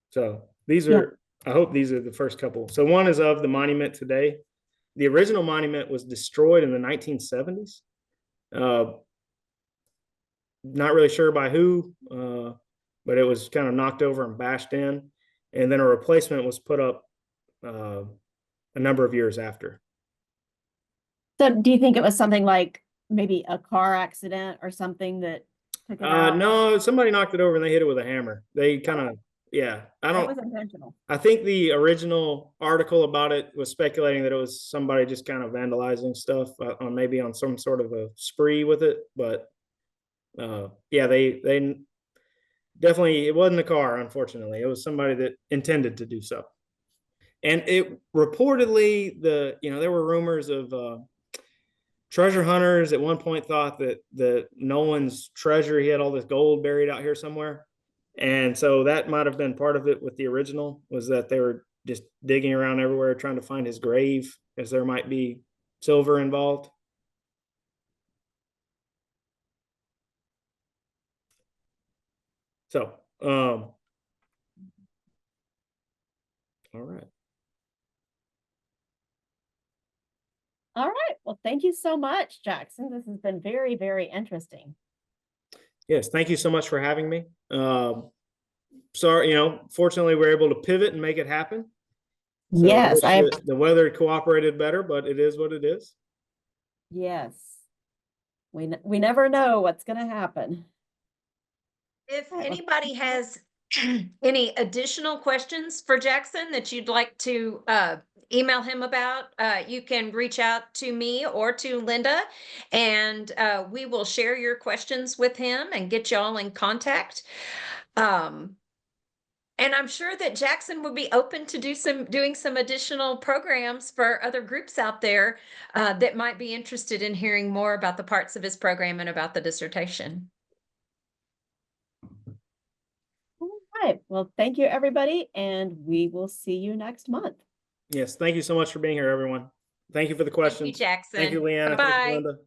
So these are, I hope these are the first couple. So one is of the monument today. The original monument was destroyed in the 1970s. Not really sure by who, but it was kind of knocked over and bashed in. And then a replacement was put up a number of years after. So do you think it was something like maybe a car accident or something that took it out? No, somebody knocked it over and they hit it with a hammer. They kind of, yeah. That was intentional. I think the original article about it was speculating that it was somebody just kind of vandalizing stuff on maybe on some sort of a spree with it. But yeah, they definitely, it wasn't a car, unfortunately. It was somebody that intended to do so. And it reportedly, there were rumors of treasure hunters at one point thought that Nolan's treasure, he had all this gold buried out here somewhere. And so that might have been part of it with the original, was that they were just digging around everywhere trying to find his grave, as there might be silver involved. So, all right. All right. Well, thank you so much, Jackson. This has been very, very interesting. Yes, thank you so much for having me. Sorry, fortunately we were able to pivot and make it happen. So Yes, the weather cooperated better, but it is what it is. Yes. We never know what's going to happen. If anybody has any additional questions for Jackson that you'd like to email him about, you can reach out to me or to Linda, and we will share your questions with him and get y'all in contact. And I'm sure that Jackson would be open to doing some additional programs for other groups out there that might be interested in hearing more about the parts of his program and about the dissertation. All right. Well, thank you, everybody, and we will see you next month. Yes, thank you so much for being here, everyone. Thank you for the questions. Thank you, Jackson. Thank you, Leanna. Bye-bye. Thank you, Linda.